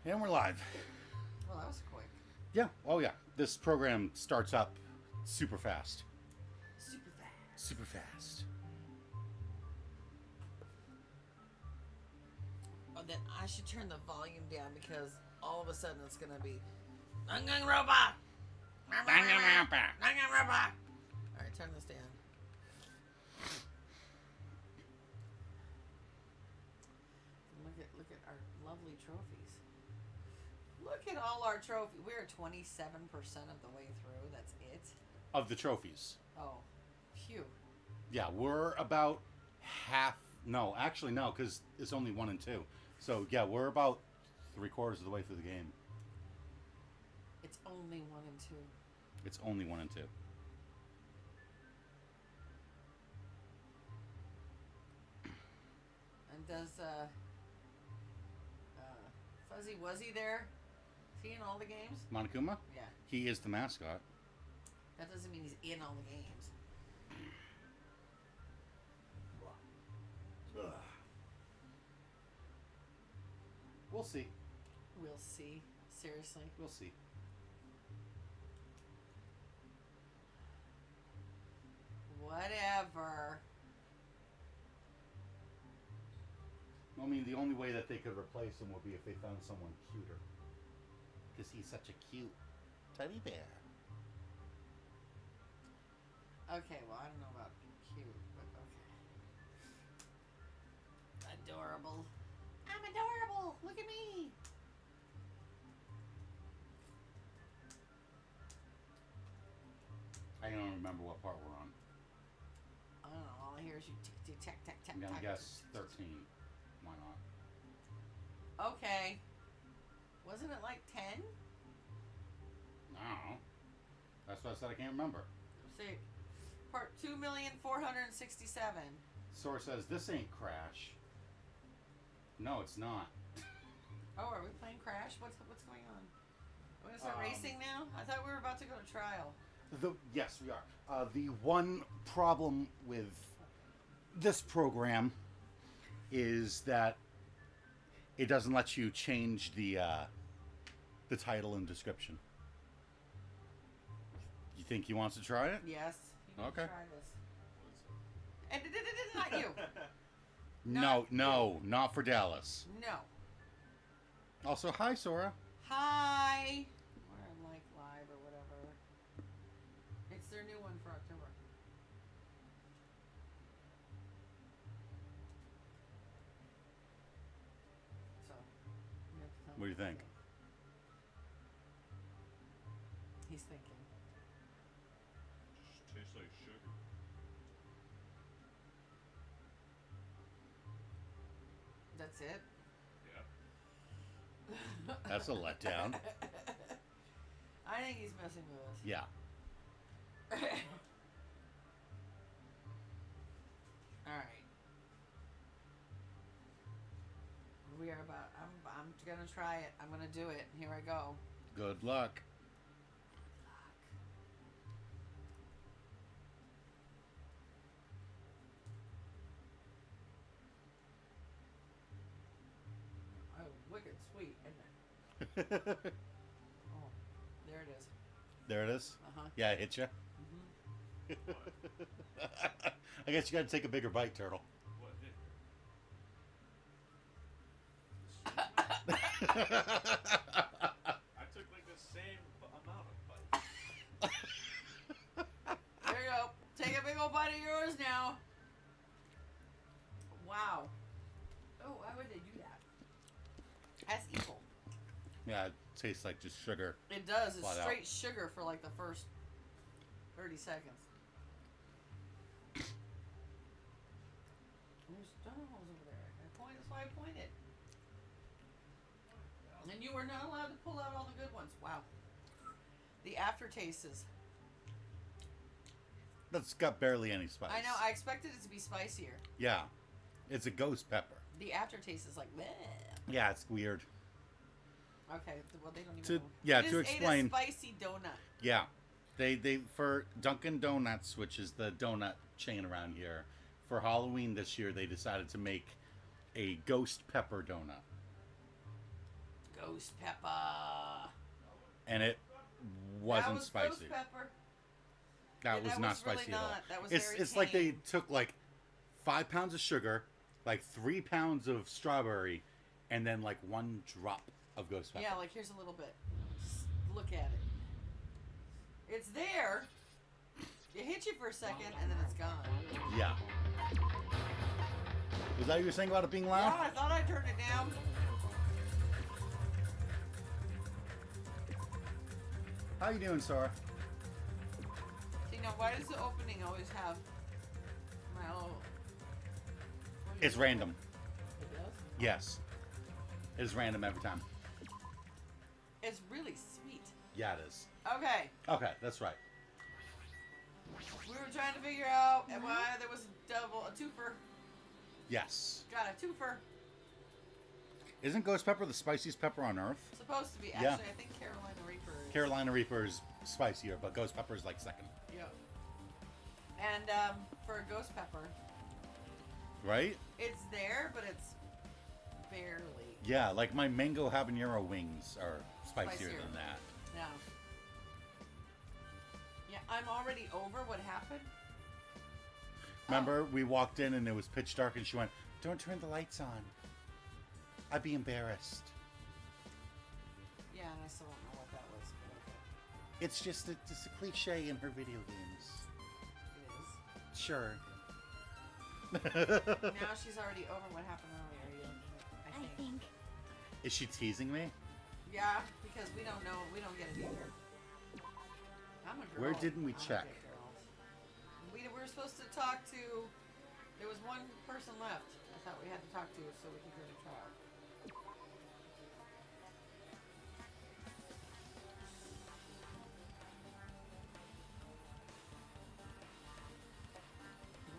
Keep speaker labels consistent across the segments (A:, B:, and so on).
A: And we're live.
B: Well, that was quick.
A: Yeah. Oh, yeah. This program starts up super fast.
B: Super fast.
A: Super fast.
B: Oh, then I should turn the volume down because all of a sudden it's going to be Danganronpa!
A: Danganronpa!
B: Danganronpa! Alright, turn this down. Look at our lovely trophies. Look at all our trophies. We're 27% of the way through. That's it.
A: Of the trophies.
B: Oh, phew.
A: Yeah, we're about half. No, actually, no, because it's only 1 and 2. So, yeah, we're about 3/4 of the way through the game.
B: It's only 1 and 2.
A: It's only 1 and 2.
B: And does Fuzzy Wuzzy there? Is he in all the games?
A: Monokuma?
B: Yeah.
A: He is the mascot.
B: That doesn't mean he's in all the games.
A: We'll see.
B: We'll see. Seriously.
A: We'll see.
B: Whatever.
A: I mean, the only way that they could replace him would be if they found someone cuter. Because he's such a cute teddy bear.
B: Okay, well, I don't know about cute, but okay. Adorable. I'm adorable. Look at me.
A: I don't remember what part we're on.
B: I don't know. All I hear is you tick, tick, tack, tack, tack,
A: I'm going to
B: tack.
A: guess 13. Why not?
B: Okay. Wasn't it like 10?
A: No. That's what I said. I can't remember.
B: See, part 2,467,000.
A: Source says, this ain't Crash. No, it's not.
B: Oh, are we playing Crash? What's going on? Are we gonna start racing now? I thought we were about to go to trial.
A: Yes, we are. The one problem with this program is that it doesn't let you change the title and description. You think he wants to try it?
B: Yes. You need
A: Okay.
B: to try this. And not you.
A: No, not for Dallas.
B: No.
A: Also, hi, Sora.
B: Hi. We're on like live or whatever. It's their new one for October. So, you have to tell
A: What do
B: me
A: you think?
B: He's thinking.
C: Just tastes like sugar.
B: That's it?
C: Yeah.
A: That's a letdown.
B: I think he's messing with us.
A: Yeah.
B: Alright. We are about. I'm gonna try it. I'm gonna do it. Here I go.
A: Good luck.
B: Oh, wicked sweet, isn't it? Oh, there it is.
A: There it is.
B: Uh-huh.
A: Yeah, it hit you. I guess you got to take a bigger bite, Turtle.
C: What hit I took like the same amount of bites.
B: There you go. Take a big old bite of yours now. Wow. Oh, why would they do that? That's evil.
A: Yeah, it tastes like just sugar.
B: It does. It's
A: Flat out.
B: straight sugar for like the first 30 seconds. There's donut holes over there. That's why I pointed. And you were not allowed to pull out all the good ones. Wow. The aftertaste is.
A: That's got barely any spice.
B: I know. I expected it to be spicier.
A: Yeah, it's a ghost pepper.
B: The aftertaste is like. Bleh.
A: Yeah, it's weird.
B: Okay. Well, they don't even. Know.
A: Yeah,
B: I
A: to
B: just
A: explain.
B: Ate a spicy donut.
A: Yeah, they for Dunkin' Donuts, which is the donut chain around here, for Halloween this year they decided to make a ghost pepper donut.
B: ghost pepper.
A: And it
B: That
A: wasn't
B: was
A: spicy.
B: ghost pepper.
A: That
B: Yeah,
A: was
B: that
A: not
B: was really
A: spicy at all.
B: not. That was
A: It's
B: very
A: it's like they
B: tame.
A: took like 5 pounds of sugar, like 3 pounds of strawberry, and then like 1 drop of ghost pepper.
B: Yeah, like here's a little bit. Just look at it. It's there. It hits you for a second and then it's gone.
A: Yeah. Was that what you were saying about it being
B: Yeah,
A: loud?
B: I thought I turned it down.
A: How you doing, Sora?
B: See, now why does the opening always have my little...
A: It's random.
B: It does?
A: Yes. It's random every time.
B: It's really sweet.
A: Yeah, it is.
B: Okay,
A: Okay, that's right.
B: we were trying to figure out why there was a twofer.
A: Yes.
B: Got a twofer.
A: Isn't ghost pepper the spiciest pepper on earth?
B: Supposed to be.
A: Yeah.
B: Actually, I think Carolina Reaper is.
A: Carolina Reaper is spicier, but ghost pepper is like second.
B: Yep. And for a ghost pepper,
A: Right?
B: it's there, but it's barely.
A: Yeah, like my mango habanero wings are spicier
B: Spicier.
A: than that.
B: Yeah. Yeah, I'm already over what happened.
A: Remember, we walked in and it was pitch dark and she went, "Don't turn the lights on. I'd be embarrassed."
B: Yeah, and I still don't know what that was, but okay.
A: It's just a cliche in her video games.
B: It
A: Sure.
B: is. Now she's already over what happened earlier. I think.
A: Is she teasing me?
B: Yeah, because we don't know. We don't get it either. I'm a girl.
A: Where didn't we
B: I don't
A: check?
B: get girls. We were supposed to talk to. There was one person left. I thought we had to talk to so we could go to trial.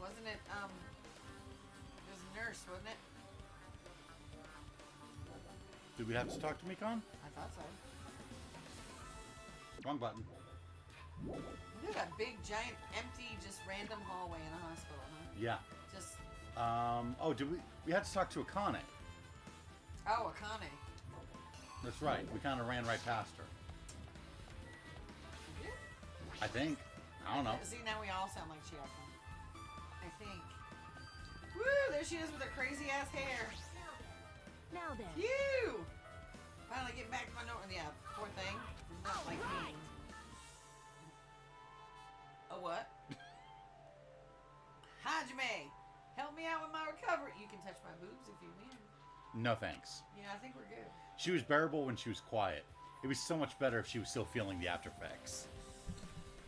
B: Wasn't it? It was a nurse, wasn't it?
A: Did we have to talk to Mikon?
B: I thought so.
A: Wrong button.
B: Look at that big, giant, empty, just random hallway in a hospital, huh?
A: Yeah.
B: Just
A: Oh, did we had to talk to Akane.
B: Akane.
A: That's right. We kind of ran right past her.
B: You did?
A: I think. I don't know.
B: See, now we all sound like Chiaki. I think. Woo! There she is with her crazy ass hair.
D: Now then.
B: Phew! Finally getting back to my note. Yeah, poor thing. Not like me. A what? Hajime! Help me out with my recovery. You can touch my boobs if you win.
A: No thanks.
B: Yeah, I think we're good.
A: She was bearable when she was quiet. It was so much better if she was still feeling the after effects.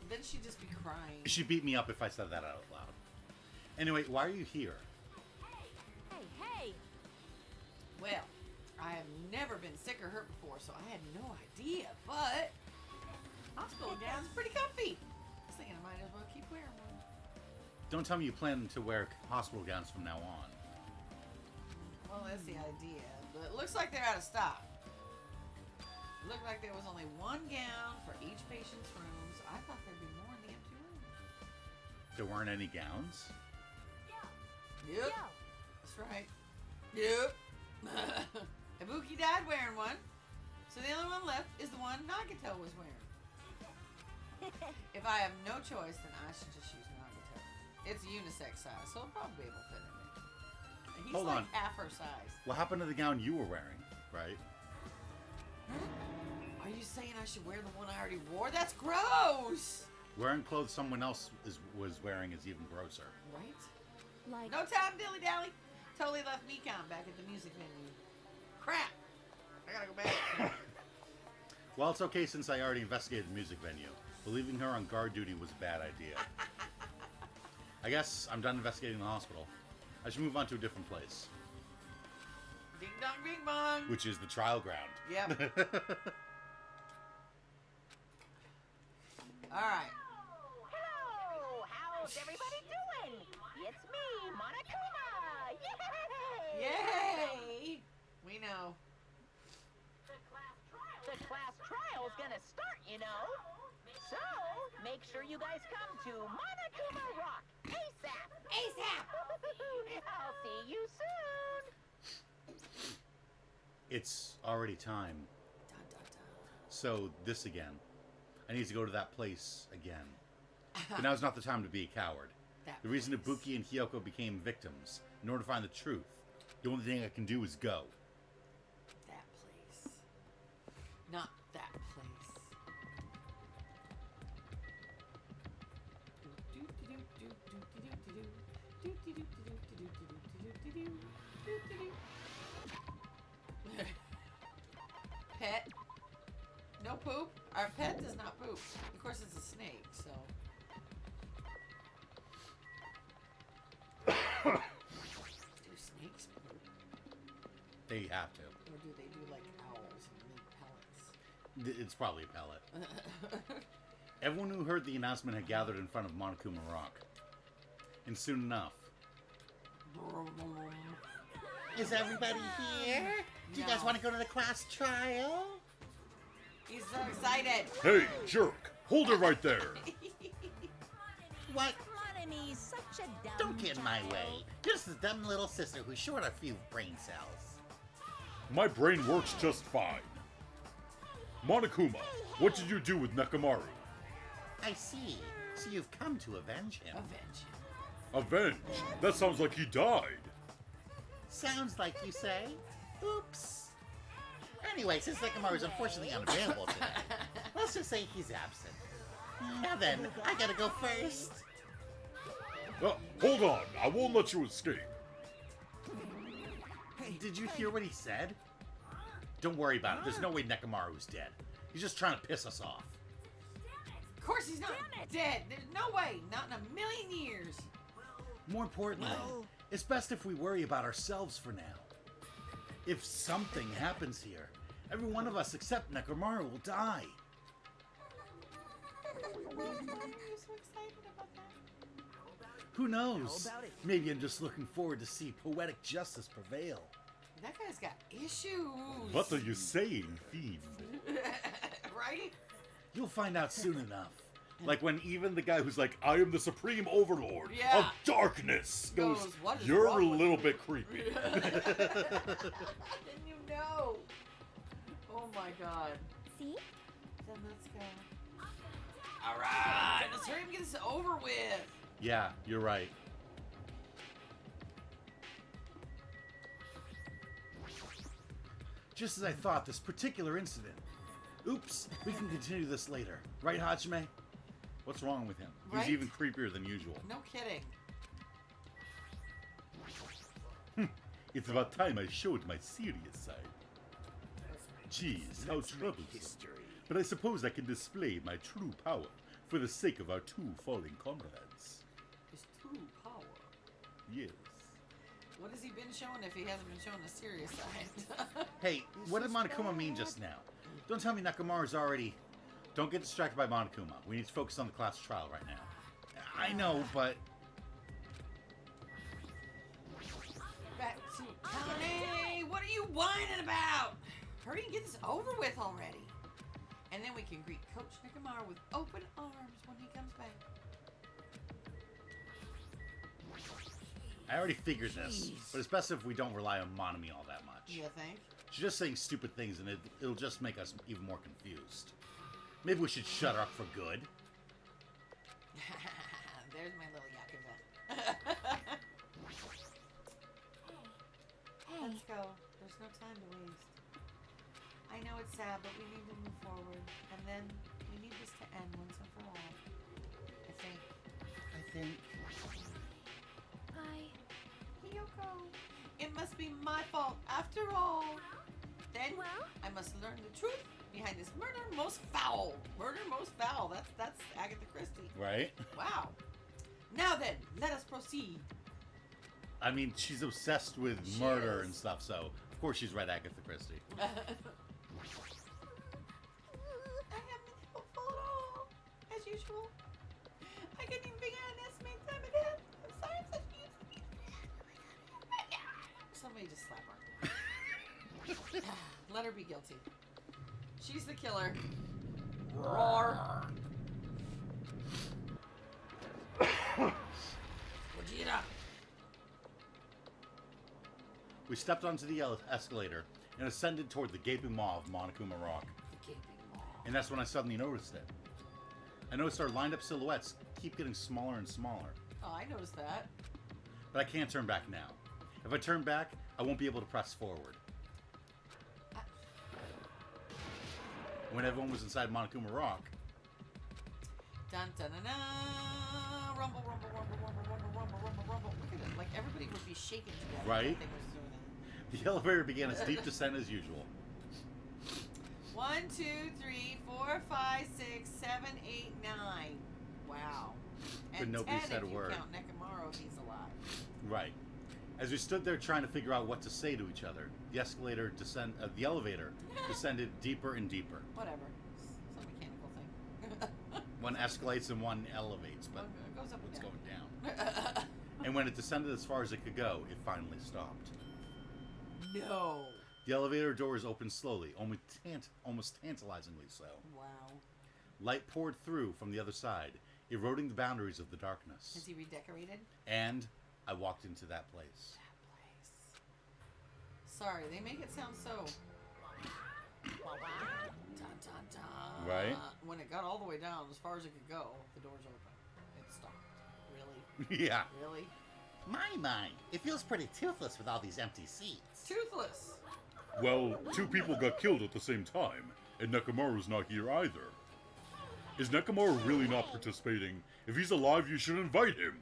B: Then she'd just be crying.
A: She beat me up if I said that out loud. Anyway, why are you here?
D: Hey!
B: Well, I have never been sick or hurt before, so I had no idea, but hospital gown's pretty comfy. I was thinking I might as well keep wearing one.
A: Don't tell me you plan to wear hospital gowns from now on.
B: Well, that's the idea, but it looks like they're out of stock. It looked like there was only one gown for each patient's rooms. I thought there'd be more in the empty rooms.
A: There weren't any gowns?
B: Yep,
D: Yo!
B: that's right. Yep. Ibuki died wearing one, so the only one left is the one Nagato was wearing. If I have no choice, then I should just use Nagato. It's unisex size, so it'll probably be able to fit in it. And he's
A: Hold
B: like
A: on.
B: half her size.
A: What happened to the gown you were wearing, right?
B: Are you saying I should wear the one I already wore? That's gross!
A: Wearing clothes someone else was wearing is even grosser.
B: Right?
D: Like,
B: No time, dilly dally. Totally left Mikon back at the music venue. Crap! I gotta go back.
A: Well, it's okay since I already investigated the music venue. But leaving her on guard duty was a bad idea. I guess I'm done investigating the hospital. I should move on to a different place,
B: Ding dong, bing bong.
A: which is the trial ground.
B: Yep. Alright.
D: hello! How's everybody doing? It's me, Monokuma! Yay!
B: Yay! We know.
D: The class trial's gonna start, you know. So, make sure you guys come to Monokuma Rock ASAP!
B: ASAP!
D: I'll see you soon!
A: It's already time.
B: Dun, dun, dun.
A: So, this again. I need to go to that place again. But now's not the time to be a coward.
B: That
A: The reason
B: place.
A: Ibuki and Hiyoko became victims, in order to find the truth, the only thing I can do is go.
B: That place. Not that place. Pet. No poop. Our pet does not poop. Of course, it's a snake, so. Do snakes poop?
A: They have to.
B: Or do they do like owls and make pellets?
A: It's probably a pellet. Everyone who heard the announcement had gathered in front of Monokuma Rock. And soon enough... Is everybody here? Do you guys want to go to the class trial?
B: He's so excited.
C: Hey, jerk! Hold it right there!
A: What?
E: Monomy's such a dumb
A: Don't get in my
E: child.
A: way. You're just a dumb little sister who's short a few brain cells.
C: My brain works just fine. Monokuma, what did you do with Nekamaru?
A: I see. So you've come to avenge him.
B: Avenge him.
C: Avenge? That sounds like he died.
A: Sounds like you say. Oops. Anyway, since Nekamaru is unfortunately unavailable today, let's just say he's absent. Now then, I gotta go first.
C: Hold on, I won't let you escape.
A: Did you hear what he said? Don't worry about it. There's no way Nekamaru's dead. He's just trying to piss us off.
B: Of course he's not dead. There's no way. Not in a million years.
A: More importantly, it's best if we worry about ourselves for now. If something happens here, every one of us except Nekamaru will die.
B: You're so excited about that.
A: Who knows? Maybe I'm just looking forward to see poetic justice prevail.
B: That guy's got issues.
C: What are you saying, fiend?
B: Right?
A: You'll find out soon enough.
C: Like when even the guy who's like, I am the supreme overlord
B: Yeah.
C: of darkness goes,
B: "What is
C: you're a
B: wrong with
C: little
B: you?"
C: bit creepy.
B: Didn't you know? Oh my god.
E: See?
B: Then let's go. Alright, let's hurry and get this over with.
A: Yeah, you're right. Just as I thought, this particular incident. Oops, we can continue this later. Right, Hajime? What's wrong with him?
B: Right?
A: He's even creepier than usual.
B: No kidding.
C: It's about time I showed my serious side. Jeez, how troublesome. But I suppose I can display my true power for the sake of our two fallen comrades.
B: His true power.
C: Yes.
B: What has he been showing if he hasn't been showing a serious side?
A: Hey, what did Monokuma mean just now? Don't tell me Nakamaru's already... Don't get distracted by Monokuma. We need to focus on the class trial right now. I know, but...
B: Back to Connie! What are you whining about? Hurry and get this over with already. And then we can greet Coach Nekamaru with open arms when he comes back.
A: I already figured this, but it's best if we don't rely on Monomi all that much.
B: You think?
A: She's just saying stupid things, and it'll just make us even more confused. Maybe we should shut her up for good.
B: There's my little Yakuza. Let's go. There's no time to waste. I know it's sad, but we need to move forward. And then we need this to end once and for all. I think.
A: I think...
B: Hiyoko, it must be my fault after all. Then
E: Well?
B: I must learn the truth behind this murder most foul. Murder most foul. That's Agatha Christie.
A: Right?
B: Wow. Now then, let us proceed.
A: I mean, she's obsessed with
B: She
A: murder
B: is.
A: and stuff, so of course she's right, Agatha Christie.
B: I haven't been helpful at all, as usual. I couldn't even begin to estimate time of death. I'm sorry, I'm such a useless. Somebody just slap her. Let her be guilty. She's the killer. Roar. Vegeta.
A: We stepped onto the escalator and ascended toward the gaping maw of Monokuma Rock.
B: The gaping maw.
A: And that's when I suddenly noticed it. I noticed our lined up silhouettes keep getting smaller and smaller.
B: Oh, I noticed that.
A: But I can't turn back now. If I turn back, I won't be able to press forward. When everyone was inside Monokuma Rock,
B: Dun dun dun dun! Rumble, rumble, rumble, rumble, rumble, rumble, rumble, rumble. Look at it. Like everybody would be shaking together.
A: Right?
B: If that thing was doing it.
A: the elevator began its deep descent as usual.
B: 1, 2, 3, 4, 5, 6, 7, 8, 9. Wow. And
A: nobody
B: 10
A: said a
B: if you
A: word.
B: count Nekomaru if he's alive.
A: Right. As we stood there trying to figure out what to say to each other, the elevator descended deeper and deeper.
B: Whatever. Some mechanical thing.
A: One escalates and one elevates, but
B: It goes up and
A: it's
B: down.
A: going down. And when it descended as far as it could go, it finally stopped.
B: No.
A: The elevator doors opened slowly, almost tantalizingly so.
B: Wow.
A: Light poured through from the other side, eroding the boundaries of the darkness.
B: Has he redecorated?
A: And I walked into that place.
B: That place. Sorry, they make it sound so. Dun, dun, dun.
A: Right?
B: When it got all the way down, as far as it could go, the doors open. It stopped. Really?
A: Yeah.
B: Really?
A: My. It feels pretty toothless with all these empty seats.
B: Toothless.
C: Well, 2 people got killed at the same time, and Nekomaru's not here either. Is Nekomaru really not participating? If he's alive, you should invite him.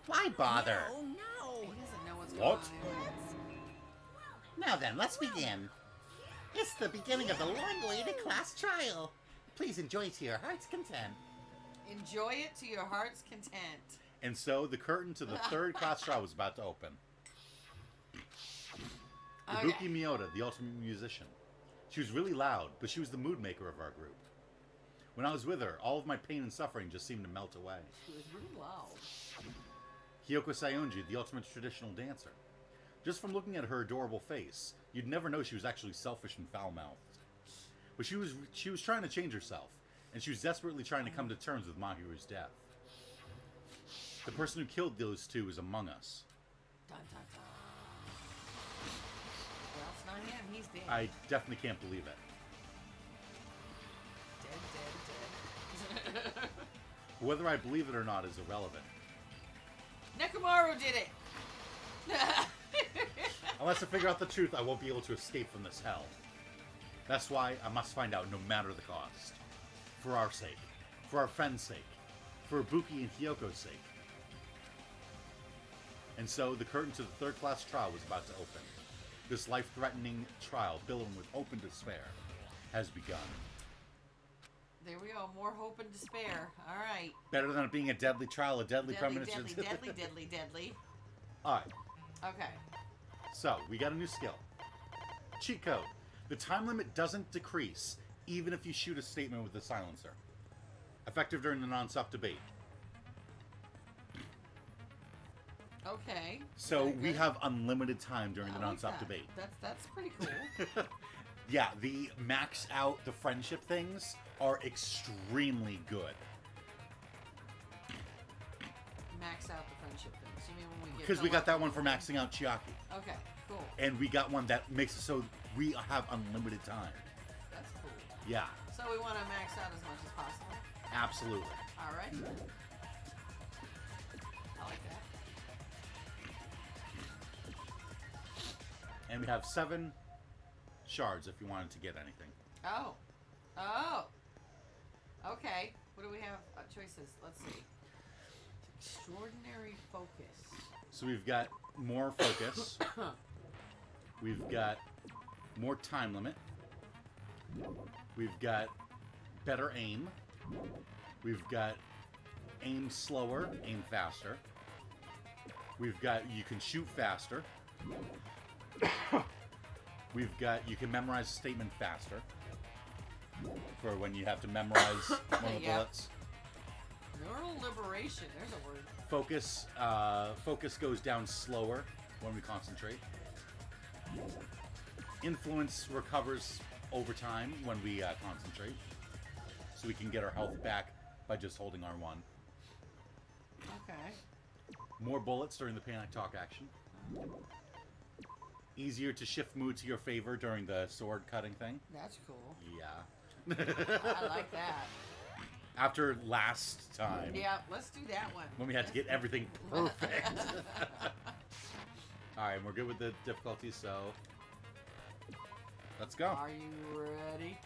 A: Why bother?
E: No.
B: He doesn't know what's
C: What?
B: going on anyways.
A: Now then, let's begin. It's the beginning of the long-awaited class trial. Please enjoy to your heart's content.
B: Enjoy it to your heart's content.
A: And so the curtain to the third class trial was about to open. Ibuki Miyota, the ultimate musician. She was really loud, but she was the mood maker of our group. When I was with her, all of my pain and suffering just seemed to melt away.
B: She was really loud.
A: Hiyoko Sayonji, the ultimate traditional dancer. Just from looking at her adorable face, you'd never know she was actually selfish and foul-mouthed. But she was trying to change herself, and she was desperately trying to come to terms with Mahiru's death. The person who killed those two is among us.
B: Dun, dun, dun. Well, it's not him. He's dead.
A: I definitely can't believe it.
B: Dead.
A: Whether I believe it or not is irrelevant.
B: Nekomaru did it.
A: Unless I figure out the truth, I won't be able to escape from this hell. That's why I must find out no matter the cost. For our sake. For our friend's sake. For Ibuki and Hiyoko's sake. And so, the curtain to the third class trial was about to open. This life-threatening trial, billowing with hope and despair, has begun.
B: There we go. More hope and despair. All right.
A: Better than it being a deadly trial, a deadly premonition.
B: Deadly.
A: Alright,
B: Okay.
A: so we got a new skill. Cheat code. The time limit doesn't decrease, even if you shoot a statement with a silencer. Effective during the non-stop debate.
B: Okay.
A: So
B: Very
A: we
B: good.
A: have unlimited time during the
B: I like
A: non-stop
B: that.
A: debate.
B: That's pretty cool.
A: Yeah, the max out the friendship things are extremely good.
B: Max out the friendship things. You mean when we get?
A: Because we got that one for maxing out Chiaki.
B: Okay. Cool.
A: And we got one that makes it so we have unlimited time.
B: That's cool.
A: Yeah,
B: So we want to max out as much as possible.
A: absolutely.
B: All right. I like that.
A: And we have 7 shards if you wanted to get anything.
B: Oh. Okay. What do we have? Choices. Let's see. Extraordinary focus.
A: So we've got more focus. We've got more time limit. We've got better aim. We've got aim slower, aim faster. We've got you can shoot faster. We've got you can memorize a statement faster. For when you have to memorize one of the
B: Yeah.
A: bullets.
B: Neural liberation. There's a word.
A: Focus goes down slower when we concentrate. Influence recovers over time when we concentrate. So we can get our health back by just holding R1.
B: Okay.
A: More bullets during the panic talk action. easier to shift mood to your favor during the sword cutting thing.
B: That's cool.
A: Yeah.
B: I like that.
A: After last time,
B: Yeah, let's do that one.
A: when we had to get everything perfect. All right, we're good with the difficulty, so let's go.
B: Are you ready?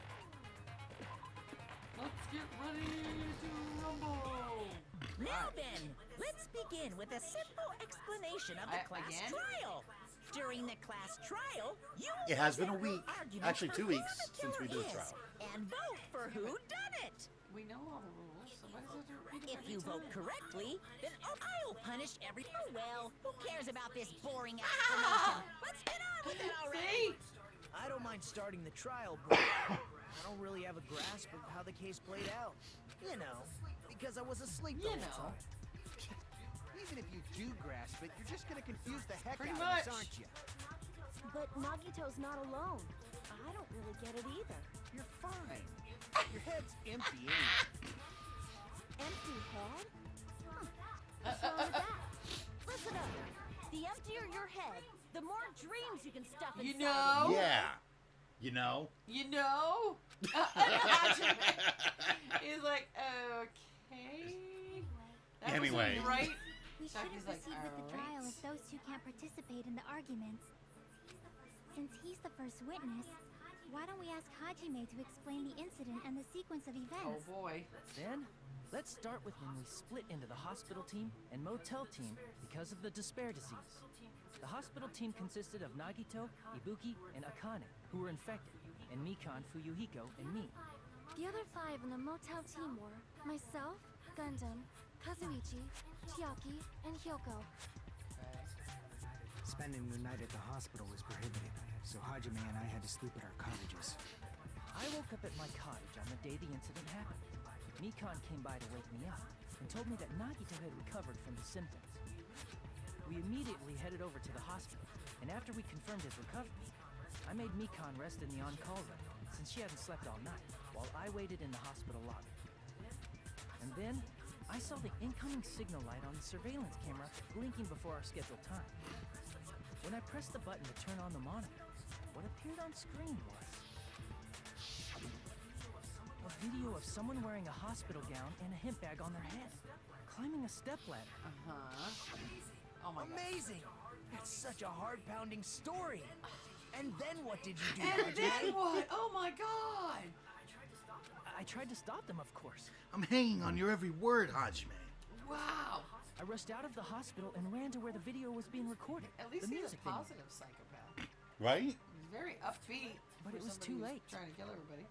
B: Let's get ready to rumble.
E: Now then, let's begin with a simple explanation of the class
B: Again?
E: trial. During the class trial, you will
A: It has been a
E: present
A: week.
E: arguments
A: Actually,
E: for
A: 2
E: who
A: weeks
E: the
A: since we
E: killer
A: did the
E: is,
A: trial.
E: and vote for who done it.
B: We know all the rules. Somebody's have to repeat them
E: If
B: every
E: you vote
B: time.
E: correctly, then I'll punish every. Oh well, who cares about this boring explanation? Let's get on with it already.
B: See?
F: I don't mind starting the trial, but I don't really have a grasp of how the case played out. You know, because I was asleep the
B: You
F: whole
B: know.
F: time. Even if you do grasp it, you're just gonna confuse the heck
B: Pretty
F: out of us,
B: much.
F: aren't you?
G: But Nagito's not alone. I don't really get it either.
F: You're fine. Your head's empty anyway.
G: Empty head? Huh. What's wrong with that? Listen up. The emptier your head, the more dreams you can stuff inside.
B: You know?
A: Yeah. You know?
B: You know? He's like, okay. That
A: Anyway.
B: was right.
H: We
B: Chucky's
H: shouldn't
B: like,
H: proceed with the trial
B: "Alright."
H: if those two can't participate in the arguments. Since he's the first witness, why don't we ask Hajime to explain the incident and the sequence of
B: Oh
H: events?
B: boy.
F: Then, let's start with when we split into the hospital team and motel team because of the despair disease. The hospital team consisted of Nagito, Ibuki, and Akane, who were infected, and Mikan, Fuyuhiko, and me.
G: The other 5 in the motel team were myself, Gundam, Kazuichi, Chiaki, and Hyoko.
I: Spending the night at the hospital was prohibited, so Hajime and I had to sleep at our cottages.
F: I woke up at my cottage on the day the incident happened. Mikan came by to wake me up and told me that Nagito had recovered from the symptoms. We immediately headed over to the hospital, and after we confirmed his recovery, I made Mikan rest in the on-call room since she hadn't slept all night, while I waited in the hospital lobby. And then, I saw the incoming signal light on the surveillance camera blinking before our scheduled time. When I pressed the button to turn on the monitor, what appeared on screen was a video of someone wearing a hospital gown and a hemp bag on their head, climbing a stepladder.
B: Uh-huh. Oh my god.
F: Amazing! That's such a heart-pounding story. And then what did you do,
B: And then
F: Hajime?
B: what? Oh my god.
F: I tried to stop them, of course.
A: I'm hanging on your every word, Hajime.
B: Wow.
F: I rushed out of the hospital and ran to where the video was being recorded.
B: At least
F: the
B: he's a
F: music venue.
B: positive psychopath.
A: Right?
B: He's very upbeat.
F: But
B: for
F: it was
B: somebody
F: too
B: who's
F: late.
B: Trying to kill everybody.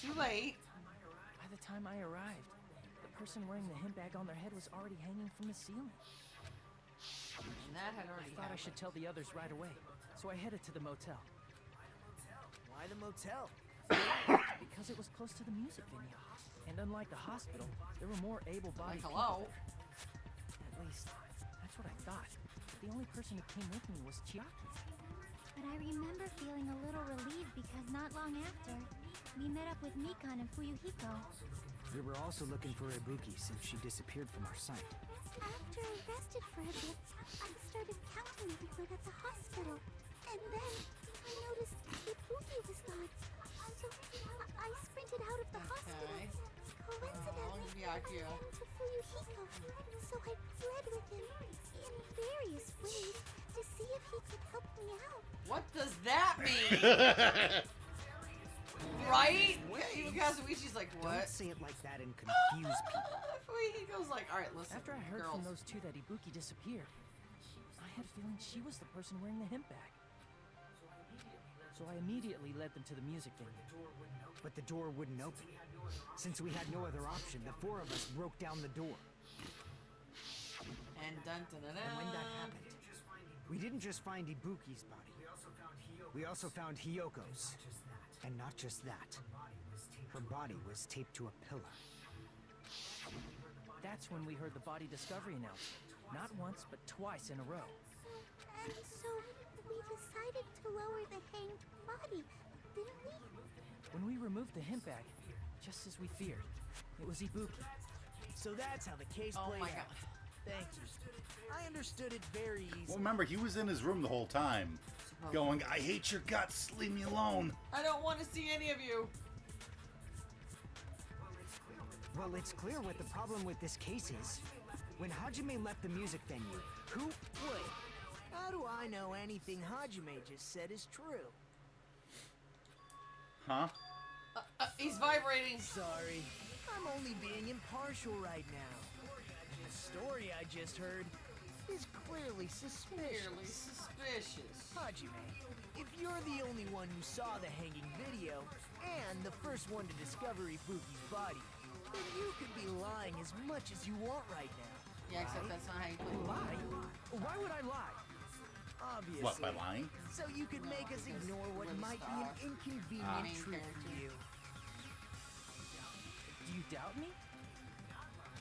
B: Too late.
F: By the time I arrived, the person wearing the hemp bag on their head was already hanging from the ceiling.
B: And that had already
F: I thought I should tell the others right away, so I headed to the motel.
I: Why the motel?
F: Because it was close to the music venue. And unlike the hospital, there were more able-bodied
B: Like,
F: people
B: hello?
F: there. At least, that's what I thought. The only person who came with me was Chiaki.
H: But I remember feeling a little relieved because not long after, we met up with Mikan and Fuyuhiko.
I: We were also looking for Ibuki since she disappeared from our sight.
H: After I rested for a bit, I started counting everyone at the hospital. And then I noticed Ibuki was gone. So I sprinted out of the hospital.
B: Okay.
H: Coincidentally,
B: Oh, Byakuya.
H: I ran into Fuyuhiko. So I fled with him in various ways to see if he could help me out.
B: What does that mean? Right? Even Kazuichi's like,
I: Don't
B: what?
I: say it like that and confuse people.
B: He goes like, all right, listen,
F: After I heard
B: girls.
F: from those two that Ibuki disappeared, I had a feeling she was the person wearing the hemp bag. So I immediately led them to the music venue.
I: But the door wouldn't open. Since we had no other option, the 4 of us broke down the door.
B: And dun dun dun
I: And when that happened, we didn't just find Ibuki's body. We also found Hyoko's. And not just that. Her body was taped to a pillar.
F: That's when we heard the body discovery announcement. Not once, but twice in a row.
H: And so we decided to lower the hanged body, didn't we?
F: When we removed the hemp bag, just as we feared, it was Ibuki.
I: So that's how the case
B: Oh
I: played
B: my
I: out.
B: god.
F: Thank you. I understood it very easily.
A: Well, remember, he was in his room the whole time, going, I hate your guts, leave me alone.
B: I don't want to see any of you.
I: Well, it's clear what the problem with this case is. When Hajime left the music venue, who...
F: Wait, how do I know anything Hajime just said is true?
A: Huh?
B: He's vibrating.
F: Sorry, I'm only being impartial right now. The story I just heard is clearly suspicious.
B: Clearly suspicious.
F: Hajime, if you're the only one who saw the hanging video and the first one to discover Ibuki's body, then you could be lying as much as you want right now.
B: Yeah, except that's not how you play.
F: Lie? Why would I lie? Obviously.
A: What, by lying?
F: So you could make us ignore what might be an inconvenient
B: Main
F: truth
B: character.
F: for you. Do you doubt me?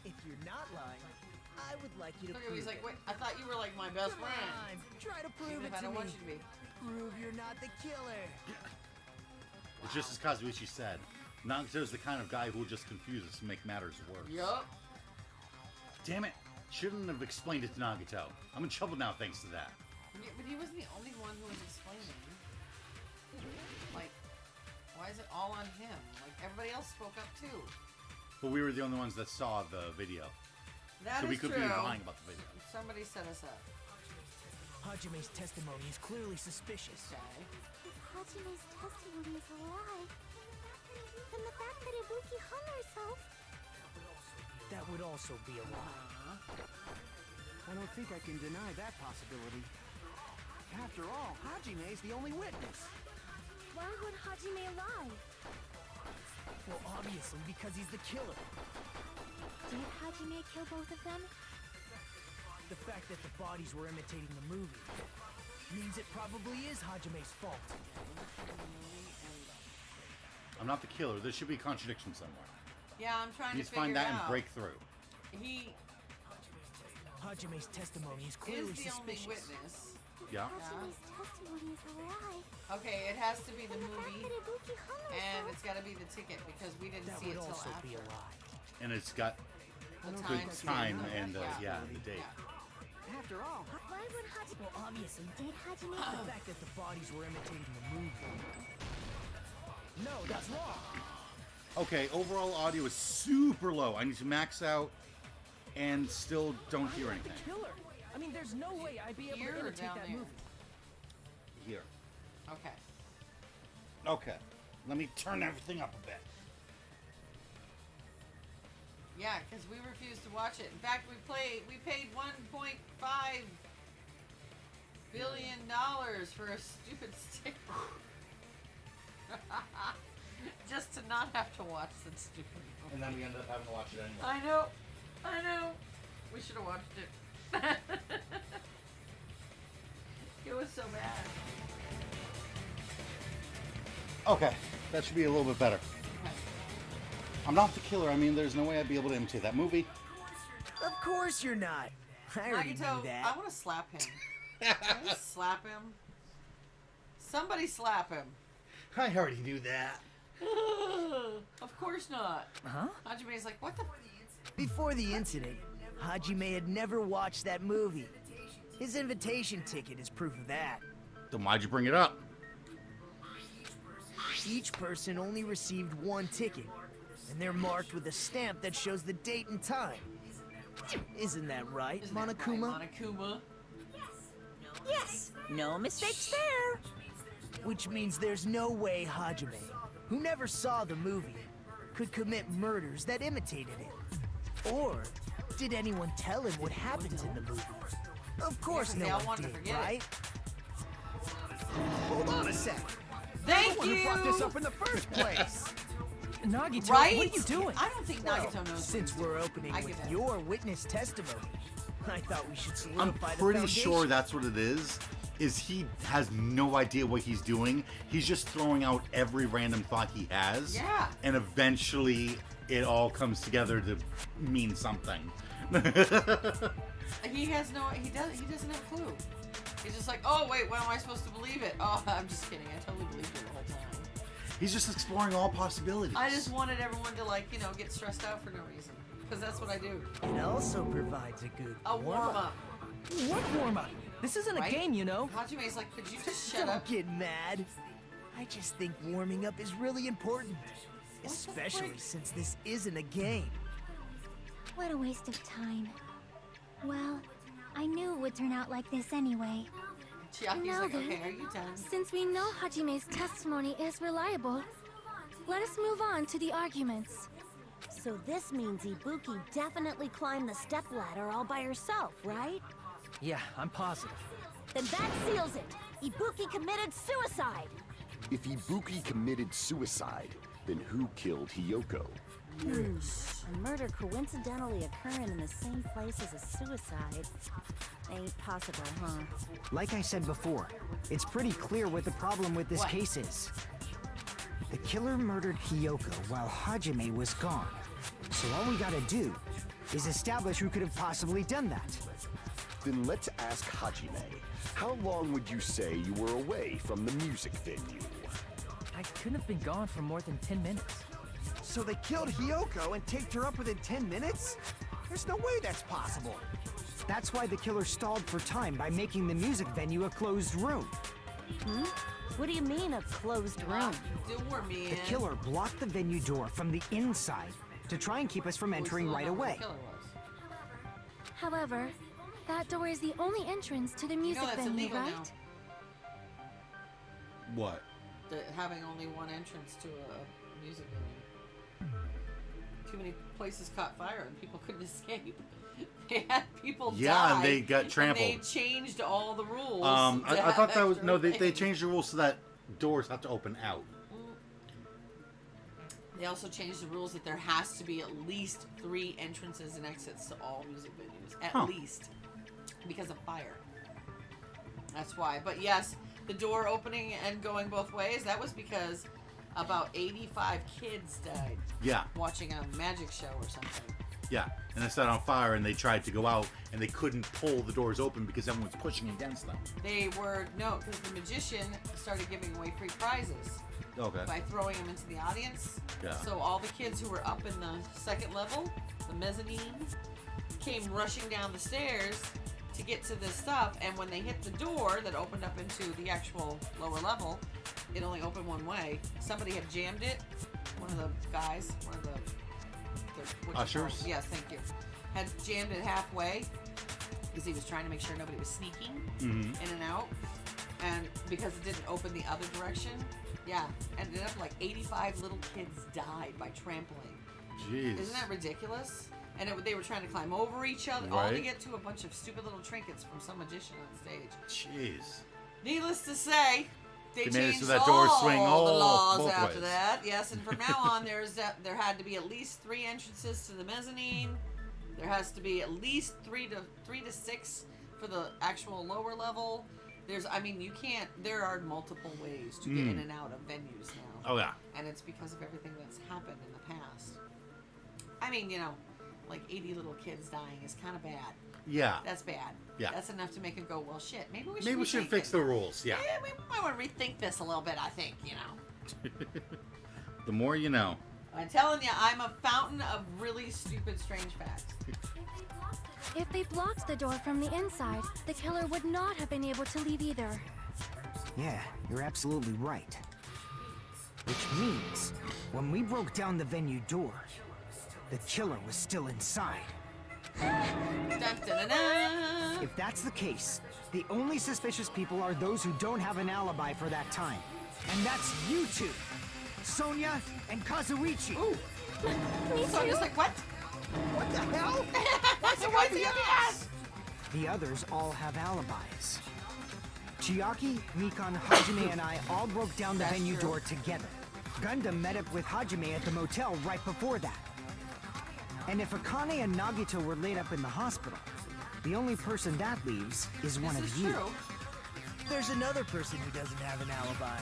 F: If you're not lying, I would like you to
B: Look at
F: prove
B: him, he's like,
F: it.
B: wait, I thought you were like my best
F: Come
B: friend.
F: on, try to prove
B: Even
F: it
B: if I
F: to
B: don't
F: me.
B: want you to be.
F: Prove you're not the killer.
A: It's just as Kazuichi said. Nagato's the kind of guy who will just confuse us and make matters worse.
B: Yup.
A: Damn it. Shouldn't have explained it to Nagato. I'm in trouble now thanks to that.
B: Yeah, but he wasn't the only one who was explaining. Like, why is it all on him? Like, everybody else spoke up too.
A: But we were the only ones that saw the video.
B: That
A: so
B: is
A: we could
B: true.
A: be lying about the video.
B: Somebody set us up.
F: Hajime's testimony is clearly suspicious.
B: Okay.
H: If Hajime's testimony is a lie, then the fact that Ibuki hung herself...
I: That would also be a lie. I don't think I can deny that possibility. After all, Hajime's the only witness.
H: Why would Hajime lie?
F: Well, obviously, because he's the killer.
H: Did Hajime kill both of them?
F: The fact that the bodies were imitating the movie means it probably is Hajime's fault.
A: I'm not the killer. There should be a contradiction somewhere.
B: Yeah, I'm trying
A: You need
B: to
A: to find
B: figure
A: that
B: it
A: and
B: out.
A: break through.
B: He
F: Hajime's testimony is
B: is
F: clearly
B: the only
F: suspicious.
B: witness.
A: Yeah?
H: Hajime's testimony is a lie.
B: Okay, it has to be the
H: Then the fact
B: movie,
H: that Ibuki hung
B: and
H: herself...
B: it's got to be the ticket because we didn't
F: That
B: see
F: would
B: it till
F: also
B: after.
F: be a lie.
A: And it's got
B: The
A: good time
B: schedule.
A: and, yeah, the date.
B: Yeah.
I: After all,
H: Why would Hajime...
F: Well, obviously,
H: Did Hajime...
F: the fact that the bodies were imitating the movie. No, that's wrong.
A: Okay, overall audio is super low. I need to max out and still don't hear
F: I'm not
A: anything.
F: the killer. I mean, there's no way I'd be able
B: Here
F: to
B: or
F: imitate
B: down
F: that
B: there?
F: movie.
A: Here.
B: Okay.
A: Okay. Let me turn everything up a bit.
B: Yeah, because we refused to watch it. In fact, we paid $1.5 billion for a stupid sticker. Just to not have to watch that stupid movie.
A: And then we ended up having to watch it anyway.
B: I know. We should have watched it. It was so bad.
A: Okay, that should be a little bit better.
B: Okay.
A: I'm not the killer. I mean, there's no way I'd be able to imitate that movie.
F: Of course you're not. I already
B: Nagato,
F: knew that.
B: I want to slap him. Can I slap him? Somebody slap him.
A: I already knew that.
B: Of course not.
F: Huh?
B: Hajime's like, what the?
F: Before the incident, Hajime had never watched that movie. His invitation ticket is proof of that.
A: Then why'd you bring it up?
F: Each person only received one ticket, and they're marked with a stamp that shows the date and time. Isn't that right,
B: Isn't that right,
F: Monokuma?
B: Monokuma?
E: Yes, no mistakes there.
F: Which means there's no way Hajime, who never saw the movie, could commit murders that imitated it. Or did anyone tell him what happened in the movie? Of course
B: Yeah, 'cause they
F: no
B: all
F: one
B: wanted to
F: did,
B: forget it.
F: right? Hold on a sec.
B: Thank
I: who
B: you.
I: brought this up in the first place?
F: Nagito,
B: Right?
F: what are you doing?
B: I don't think Nagato knows.
F: Since
B: what
F: we're
B: he's
F: opening
B: doing. I
F: with
B: give it.
F: your witness testimony, I thought we should
A: I'm
F: solidify the
A: pretty
F: foundation.
A: sure that's what it is he has no idea what he's doing. He's just throwing out every random thought he has.
B: Yeah.
A: And eventually it all comes together to mean something.
B: He has no. He doesn't have a clue. He's just like, oh wait, when am I supposed to believe it? Oh, I'm just kidding. I totally believed it the whole time.
A: He's just exploring all possibilities.
B: I just wanted everyone to, like, get stressed out for no reason. because that's what I do.
F: It also provides a good
B: A warm-up.
F: What warm-up? This isn't
B: Right?
F: a game, you know.
B: Hajime's like, could you just shut
F: Don't
B: up?
F: get mad. I just think warming up is really important.
B: the
F: Especially
B: frick?
F: since this isn't a game.
H: What a waste of time. Well, I knew it would turn out like this anyway.
B: Chiaki's
H: Now
B: like,
H: then,
B: okay, are you done?
H: Since we know Hajime's testimony is reliable, let us move on to the arguments.
G: So this means Ibuki definitely climbed the stepladder all by herself, right?
F: Yeah, I'm positive.
G: Then that seals it. Ibuki committed suicide.
J: If Ibuki committed suicide, then who killed Hiyoko?
G: A murder coincidentally occurring in the same place as a suicide. Ain't possible, huh?
I: Like I said before, it's pretty clear what the problem with this
B: What?
I: case is. The killer murdered Hiyoko while Hajime was gone. So all we gotta do is establish who could have possibly done that.
J: Then let's ask Hajime. How long would you say you were away from the music venue?
F: I couldn't have been gone for more than 10 minutes.
K: So they killed Hiyoko and taped her up within 10 minutes? There's no way that's possible.
I: That's why the killer stalled for time by making the music venue a closed room.
G: What do you mean, a closed room?
B: Door, man.
I: The killer blocked the venue door from the inside to try and keep us from entering right away.
H: However, that door is the only entrance to the music
B: that's
H: venue,
B: illegal
H: right?
B: now.
A: What?
B: Having only one entrance to a music venue. Too many places caught fire and people couldn't escape. They had people die.
A: Yeah, and they got trampled.
B: And they changed all the rules.
A: I thought that was no. They changed the rules so that doors have to open out.
B: They also changed the rules that there has to be at least 3 entrances and exits to all music venues. At least. Because of fire. That's why. But yes, the door opening and going both ways, that was because about 85 kids died.
A: Yeah.
B: Watching a magic show or something.
A: Yeah, and it set on fire, and they tried to go out, and they couldn't pull the doors open because everyone was pushing against them.
B: They were, no, because the magician started giving away free prizes.
A: Okay.
B: By throwing them into the audience.
A: Yeah.
B: So all the kids who were up in the second level, the mezzanine, came rushing down the stairs to get to this stuff, and when they hit the door that opened up into the actual lower level, it only opened one way. Somebody had jammed it. One of the guys, one of the what you
A: Ushers?
B: call it? Yes, thank you. Had jammed it halfway because he was trying to make sure nobody was sneaking in and out, and because it didn't open the other direction. Yeah, ended up like 85 little kids died by trampling.
A: Jeez.
B: Isn't that ridiculous? And they were trying to climb over each other, all to
A: Right.
B: get to a bunch of stupid little trinkets from some magician on stage.
A: Jeez.
B: Needless to say, they
A: They made it
B: changed
A: so that doors swing
B: all the
A: all
B: laws
A: both
B: after
A: ways.
B: that. Yes, and from now on, there had to be at least 3 entrances to the mezzanine. There has to be at least 3 to 6 for the actual lower level. You can't. There are multiple ways to get in and out of venues now.
A: Oh, yeah.
B: And it's because of everything that's happened in the past. Like 80 little kids dying is kind of bad.
A: Yeah.
B: That's bad.
A: Yeah.
B: That's enough to make them go, well, shit, maybe we should
A: Maybe we should
B: rethink
A: fix
B: it.
A: the rules. Yeah.
B: Yeah, we might want to rethink this a little bit, I think,
A: The more you know.
B: I'm telling you, I'm a fountain of really stupid, strange facts.
H: If they blocked the door from the inside, the killer would not have been able to leave either.
I: Yeah, you're absolutely right. Which means, when we broke down the venue door, the killer was still inside.
B: Dun, dun, dun, dun.
I: If that's the case, the only suspicious people are those who don't have an alibi for that time. And that's you two, Sonia and Kazuichi.
B: Ooh.
H: Me
B: So I'm
H: too.
B: just like, what?
K: What the hell?
B: Why is he on the ass?
I: The others all have alibis. Chiaki, Mikan, Hajime, and I all broke down the
B: That's
I: venue
B: true.
I: door together. Gundam met up with Hajime at the motel right before that. And if Akane and Nagito were laid up in the hospital, the only person that leaves is one
B: This
I: of
B: is
I: you.
B: true.
F: There's another person who doesn't have an alibi.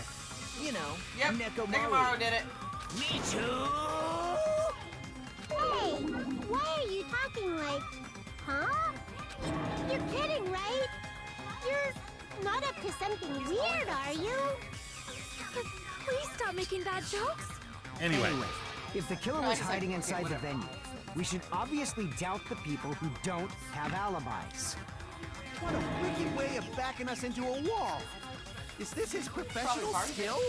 F: You know,
B: Yep. Nekomaru did it.
F: Me too!
H: Hey, why are you talking like, huh? You're kidding, right? You're not up to something weird, are you? Please stop making bad jokes.
A: Anyway.
I: If the killer
B: I
I: was
B: just like,
I: hiding
B: okay,
I: inside the
B: whatever.
I: venue, We should obviously doubt the people who don't have alibis.
K: What a wicked way of backing us into a wall! Is this his professional
B: part of it.
K: skill?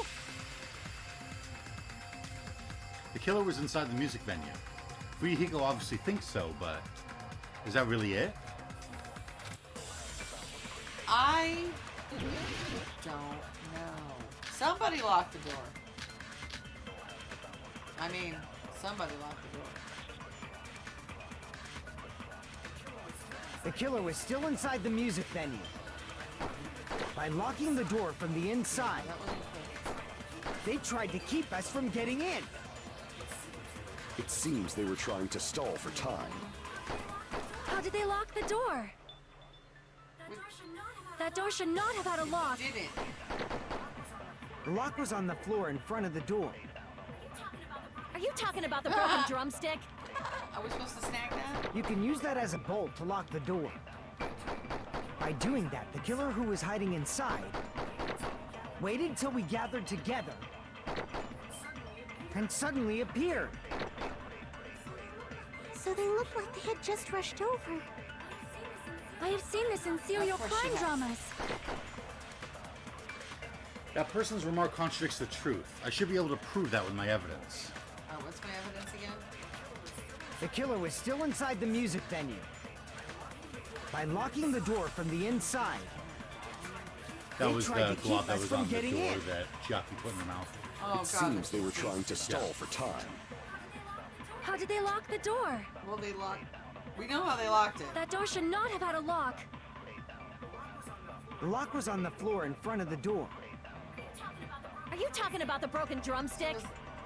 A: The killer was inside the music venue. Fuyuhiko obviously thinks so, but is that really it?
B: I don't know. Somebody locked the door. I mean, somebody locked the door.
I: The killer was still inside the music venue. By locking the door from the inside,
B: That wasn't good.
I: they tried to keep us from getting in.
J: It seems they were trying to stall for time.
G: How did they lock the door? That door should not have had a lock.
B: Didn't.
I: The lock was on the floor in front of the door.
G: Are you talking about the broken drumstick?
B: Are we supposed to snag that?
I: You can use that as a bolt to lock the door. By doing that, the killer who was hiding inside waited till we gathered together and suddenly appeared.
H: So they looked like they had just rushed over.
G: I have seen this in serial
B: Of course she
G: crime
B: has.
G: dramas.
A: That person's remark contradicts the truth. I should be able to prove that with my evidence.
B: What's my evidence again?
I: The killer was still inside the music venue. By locking the door from the inside,
A: That
I: They
A: was
I: tried
A: the
I: to
A: glove
I: keep
A: that
I: us
A: was
I: from
A: on the door
I: getting in.
A: that Chiaki put in her mouth.
B: Oh,
J: It
B: God,
J: seems
B: that's
J: they were
B: so
J: trying to
B: stupid.
J: stall for time.
G: How did they lock the door?
B: Well, they locked. We know how they locked it.
G: That door should not have had a lock.
I: the lock was on the floor in front of the door.
G: Are you talking about the broken drumstick?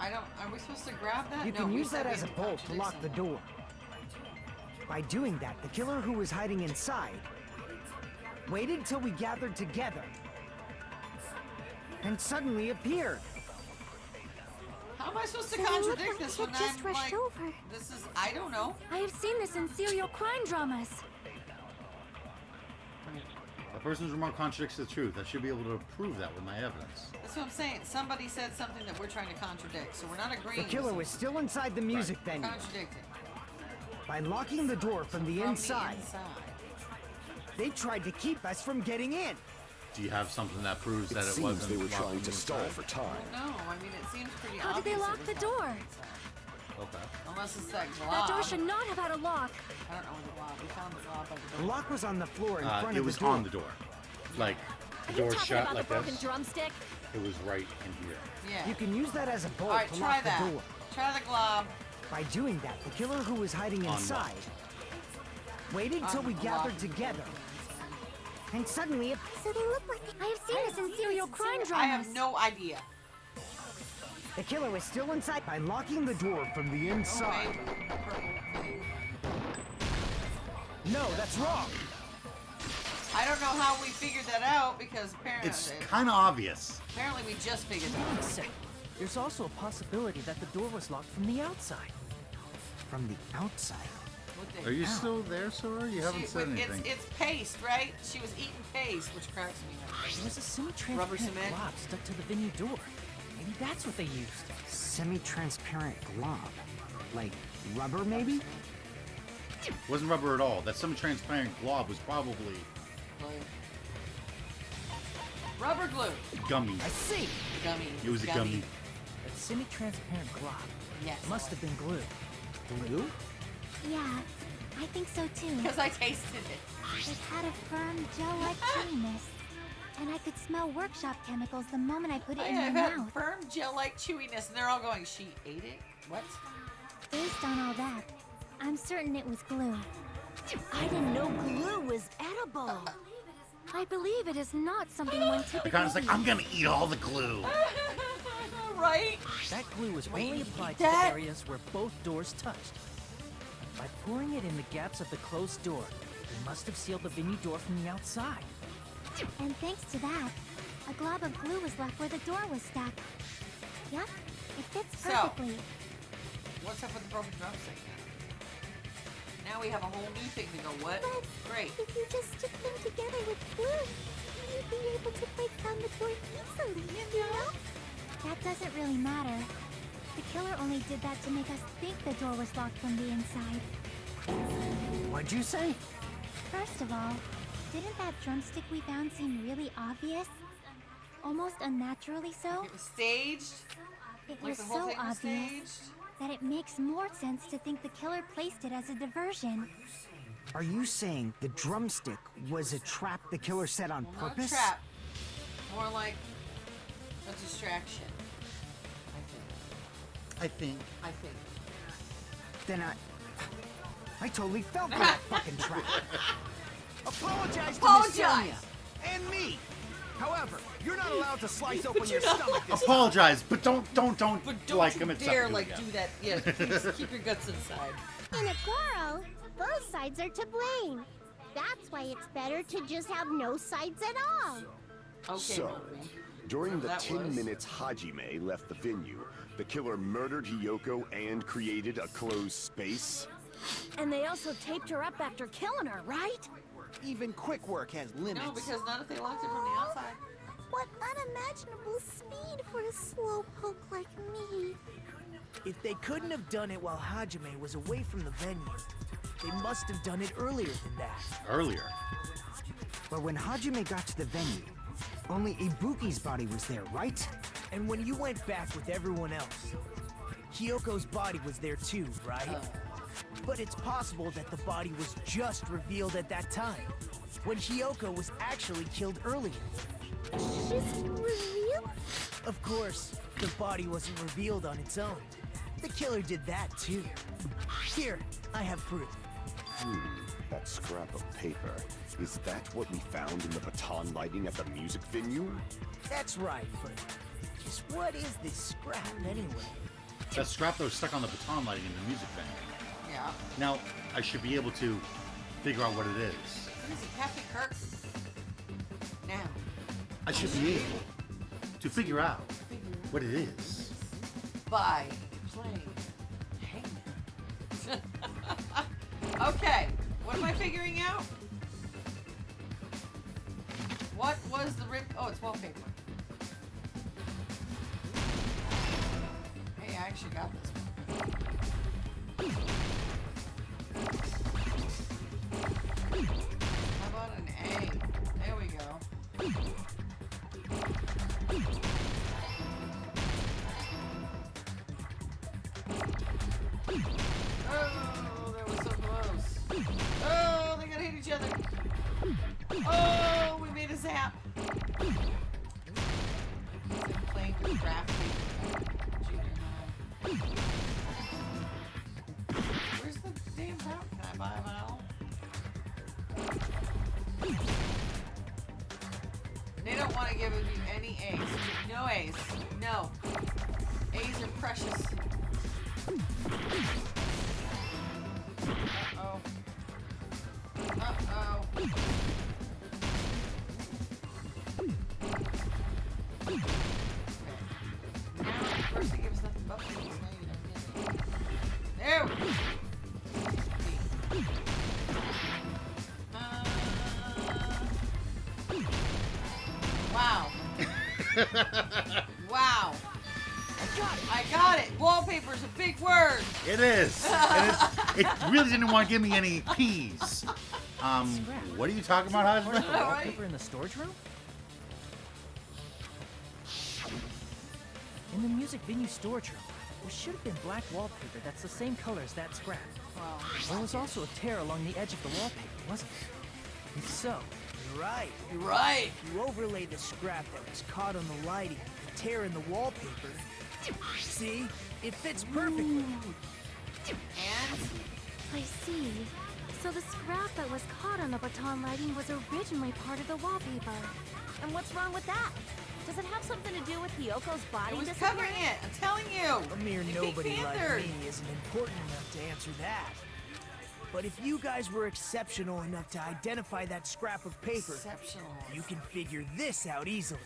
B: I don't. Are we supposed to grab that?
I: You
B: No,
I: can
B: we
I: use
B: said
I: that
B: we
I: as a
B: had to
I: bolt to
B: contradict
I: lock the
B: something.
I: door. By doing that, the killer who was hiding inside waited till we gathered together and suddenly appeared.
B: How am I supposed to
H: So they looked
B: contradict
H: like
B: this
H: they
B: when
H: had just
B: I'm
H: rushed
B: like,
H: over.
B: this is, I don't know.
G: I have seen this in serial crime dramas.
A: That person's remark contradicts the truth. I should be able to prove that with my evidence.
B: That's what I'm saying. Somebody said something that we're trying to contradict, so we're not agreeing.
I: The killer was still inside the music venue.
B: contradicting.
I: By locking the door from the
B: From
I: inside,
B: the inside.
I: they tried to keep us from getting in.
A: Do you have something that proves
J: It
A: that it
J: seems
A: wasn't
J: they were
A: locked
J: trying
A: from
J: to
A: the
J: stall
A: inside?
J: for time.
B: No, I mean it seems pretty
G: How did
B: obvious
G: they
B: it
G: lock
B: was
G: the
B: not
G: door?
B: from the inside.
A: Okay.
B: Unless it's that glob.
G: That door should not have had a lock.
B: I don't know the glob. We found the glob by the
I: The
B: door.
I: lock was on the floor in front
A: It
I: of
A: was
I: the door.
A: on the door. Like,
G: Are
A: the
G: you
A: door
G: talking
A: shut
G: about
A: like
G: the broken
A: this.
G: drumstick?
A: It was right in here.
B: Yeah.
I: You can use that as a bolt
B: All right,
I: to
B: try
I: lock
B: that.
I: the door.
B: Try the glob.
I: By doing that, the killer who was hiding
A: On
I: inside waited till we
B: On
I: gathered
B: lock.
I: together and suddenly
H: So they looked like
G: I have seen this in serial crime dramas.
B: I have no idea.
I: the killer was still inside. By locking the door from the inside.
B: Okay. Purple thing.
I: No, that's wrong.
B: I don't know how we figured that out because apparently
A: It's kind of obvious.
B: apparently we just figured that
F: Wait a
B: out.
F: second. There's also a possibility that the door was locked from the outside.
I: From the outside.
B: What the
A: Are you
B: hell?
A: still there, Sora? You haven't said anything.
B: It's paste, right? She was eating paste, which cracks me up.
F: There was a
B: Rubber
F: semi-transparent
B: cement?
F: glob stuck to the venue door. Maybe that's what they used.
I: Semi-transparent glob. Like rubber, maybe?
A: It wasn't rubber at all. That semi-transparent glob was probably
B: Glue. Rubber glue.
A: gummy.
I: I see.
B: Gummy.
A: It was a gummy.
F: That semi-transparent glob
B: Yes.
F: must have been glue.
I: Glue?
H: Yeah, I think so too.
B: Because I tasted it.
H: It had a firm, gel-like chewiness. And I could smell workshop chemicals the moment I put it
B: I
H: in
B: have
H: my
B: had
H: mouth.
B: firm gel-like chewiness, and they're all going, she ate it? What?
H: Based on all that, I'm certain it was glue.
G: I didn't know glue was edible. I believe it is not something one
A: The
G: typically
A: guy's like,
G: eats.
A: I'm gonna eat all the glue.
B: Right?
F: That glue was
B: Wait,
F: only
B: you
F: applied
B: eat
F: to the
B: that?
F: areas where both doors touched. By pouring it in the gaps of the closed door, they must have sealed the venue door from the outside.
H: And thanks to that, a glob of glue was left where the door was stuck. Yep, it fits
B: So-
H: perfectly.
B: What's up with the broken drumstick now? Now we have a whole new thing to go, what?
H: But
B: Great.
H: if you just stick them together with glue, you'd be able to break down the door easily, you know? That doesn't really matter. The killer only did that to make us think the door was locked from the inside.
I: What'd you say?
H: First of all, didn't that drumstick we found seem really obvious? Almost unnaturally so?
B: It was staged.
H: It
B: Like
H: was
B: the whole
H: so
B: thing was
H: obvious
B: staged.
H: that it makes more sense to think the killer placed it as a diversion.
I: Are you saying the drumstick was a trap the killer set on
B: Not a
I: purpose?
B: trap. More like a distraction.
A: I think.
B: I think.
I: Then I totally fell for that fucking trap. Apologize to Miss Sonia
B: Apologize.
K: And me. However, you're not allowed to slice open your stomach this
A: Apologize, but don't
B: But don't
A: like
B: you
A: commit
B: dare
A: something
B: like
A: again.
B: do that. Yes, please keep your guts inside.
H: In a quarrel, both sides are to blame. That's why it's better to just have no sides at all.
B: Okay,
J: So,
B: Mommy.
J: during the
B: That
J: 10
B: was-
J: minutes Hajime left the venue, the killer murdered Hiyoko and created a closed space?
G: And they also taped her up after killing her, right?
K: Even quick work has limits.
B: No, because not if they locked it from the outside.
H: What unimaginable speed for a slowpoke like me.
F: If they couldn't have done it while Hajime was away from the venue, they must have done it earlier than that.
A: Earlier.
I: But when Hajime got to the venue, only Ibuki's body was there, right?
F: And when you went back with everyone else, Hyoko's body was there too, right? But it's possible that the body was just revealed at that time, when Hyoko was actually killed earlier.
H: Just reveal?
F: Of course, the body wasn't revealed on its own. The killer did that too. Here, I have proof.
J: That scrap of paper. Is that what we found in the baton lighting at the music venue?
F: That's right, but just what is this scrap anyway?
A: That scrap that was stuck on the baton lighting in the music venue.
B: Yeah.
A: Now, I should be able to figure out what it is.
B: What is it, Captain Kirk? Now.
A: I should be able to figure out what it is.
B: By playing Hangman. Okay, what am I figuring out? What was the rip? Oh, it's wallpaper. Hey, I actually got this one. How about an A? There we go. Oh, that was so close. Oh, they gotta hit each other. Oh, we made a zap. It's like playing with craft paper. Junior high. Where's the damn fountain? Can I buy them all? They don't want to give you any A's. No A's. No. A's are precious. Uh-oh. Uh-oh. Okay. Now, first they give us nothing but things. Now you don't get it. There we go. Wow. Wow. I got it. Wallpaper's a big word.
A: It is. And it really didn't want to give me any P's. What are you talking about,
F: Part of
A: Hajime?
F: the wallpaper in the storage room? In the music venue storage room, there should have been black wallpaper that's the same color as that scrap.
B: Wow.
F: There was also a tear along the edge of the wallpaper, wasn't there? And so, you're right.
B: You're right.
F: You overlay the scrap that was caught on the lighting, the tear in the wallpaper. See? It fits perfectly.
B: And
H: I see. So the scrap that was caught on the baton lighting was originally part of the wallpaper.
G: And what's wrong with that? Does it have something to do with Hyoko's body
B: it was
G: disappearing?
B: covering it. I'm telling you.
F: A mere
B: You
F: nobody
B: Pink
F: like
B: Panther.
F: me isn't important enough to answer that. But if you guys were exceptional enough to identify that scrap of paper,
B: Exceptional.
F: you can figure this out easily.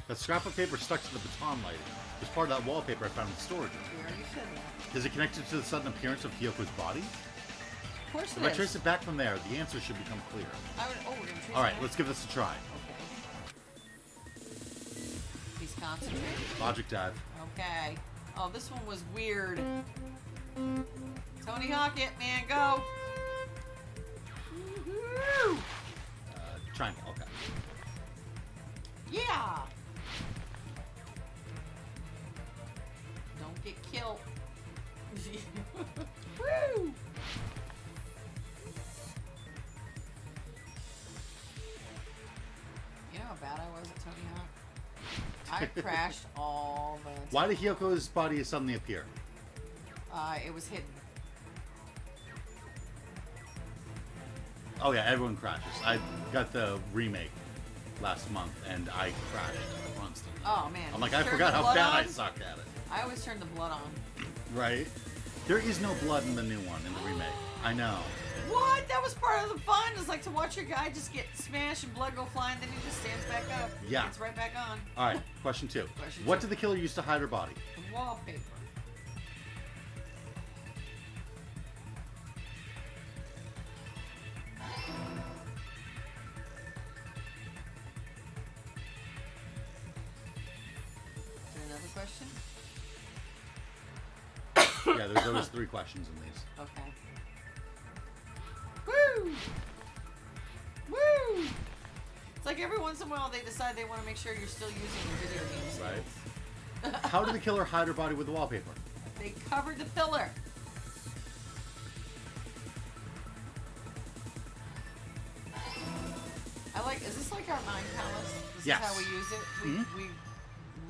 A: That scrap of paper stuck to the baton lighting. It was part of that wallpaper I found in the storage room.
B: We already said that.
A: Is it connected to the sudden appearance of Hyoko's body?
B: Of course
A: If
B: it
A: I
B: is.
A: trace it back from there, the answer should become clear.
B: I would, we're gonna trace
A: All right,
B: it.
A: let's give this a try.
B: Okay. He's concentrated.
A: Logic dive.
B: Okay. Oh, this one was weird. Tony Hawk it, man, go. Woo-hoo.
A: Triangle, okay.
B: Yeah. Don't get killed. Woo. You know how bad I was at Tony Hawk? I crashed all the time.
A: Why did Hyoko's body suddenly appear?
B: It was hidden.
A: Oh yeah, everyone crashes. I got the remake last month and I crashed constantly.
B: Oh man.
A: I'm like,
B: You
A: I
B: turned
A: forgot
B: the
A: how
B: blood
A: bad I
B: on?
A: sucked at it.
B: I always turn the blood on.
A: Right? There is no blood in the new one, in the remake. I know.
B: What? That was part of the fun. It's like to watch your guy just get smashed and blood go flying, then he just stands back up.
A: Yeah.
B: Gets right back on.
A: Alright, question 2.
B: Question
A: What
B: 2.
A: did the killer use to hide her body?
B: The wallpaper. Is there another question?
A: Yeah, there's always 3 questions in these.
B: Okay. Woo! Woo! It's like every once in a while they decide they want to make sure you're still using your video games.
A: Right. How did the killer hide her body with the wallpaper?
B: They covered the pillar. I like, is this like our mind palace? This
A: Yes.
B: is how we use it?
A: Mhm.
B: We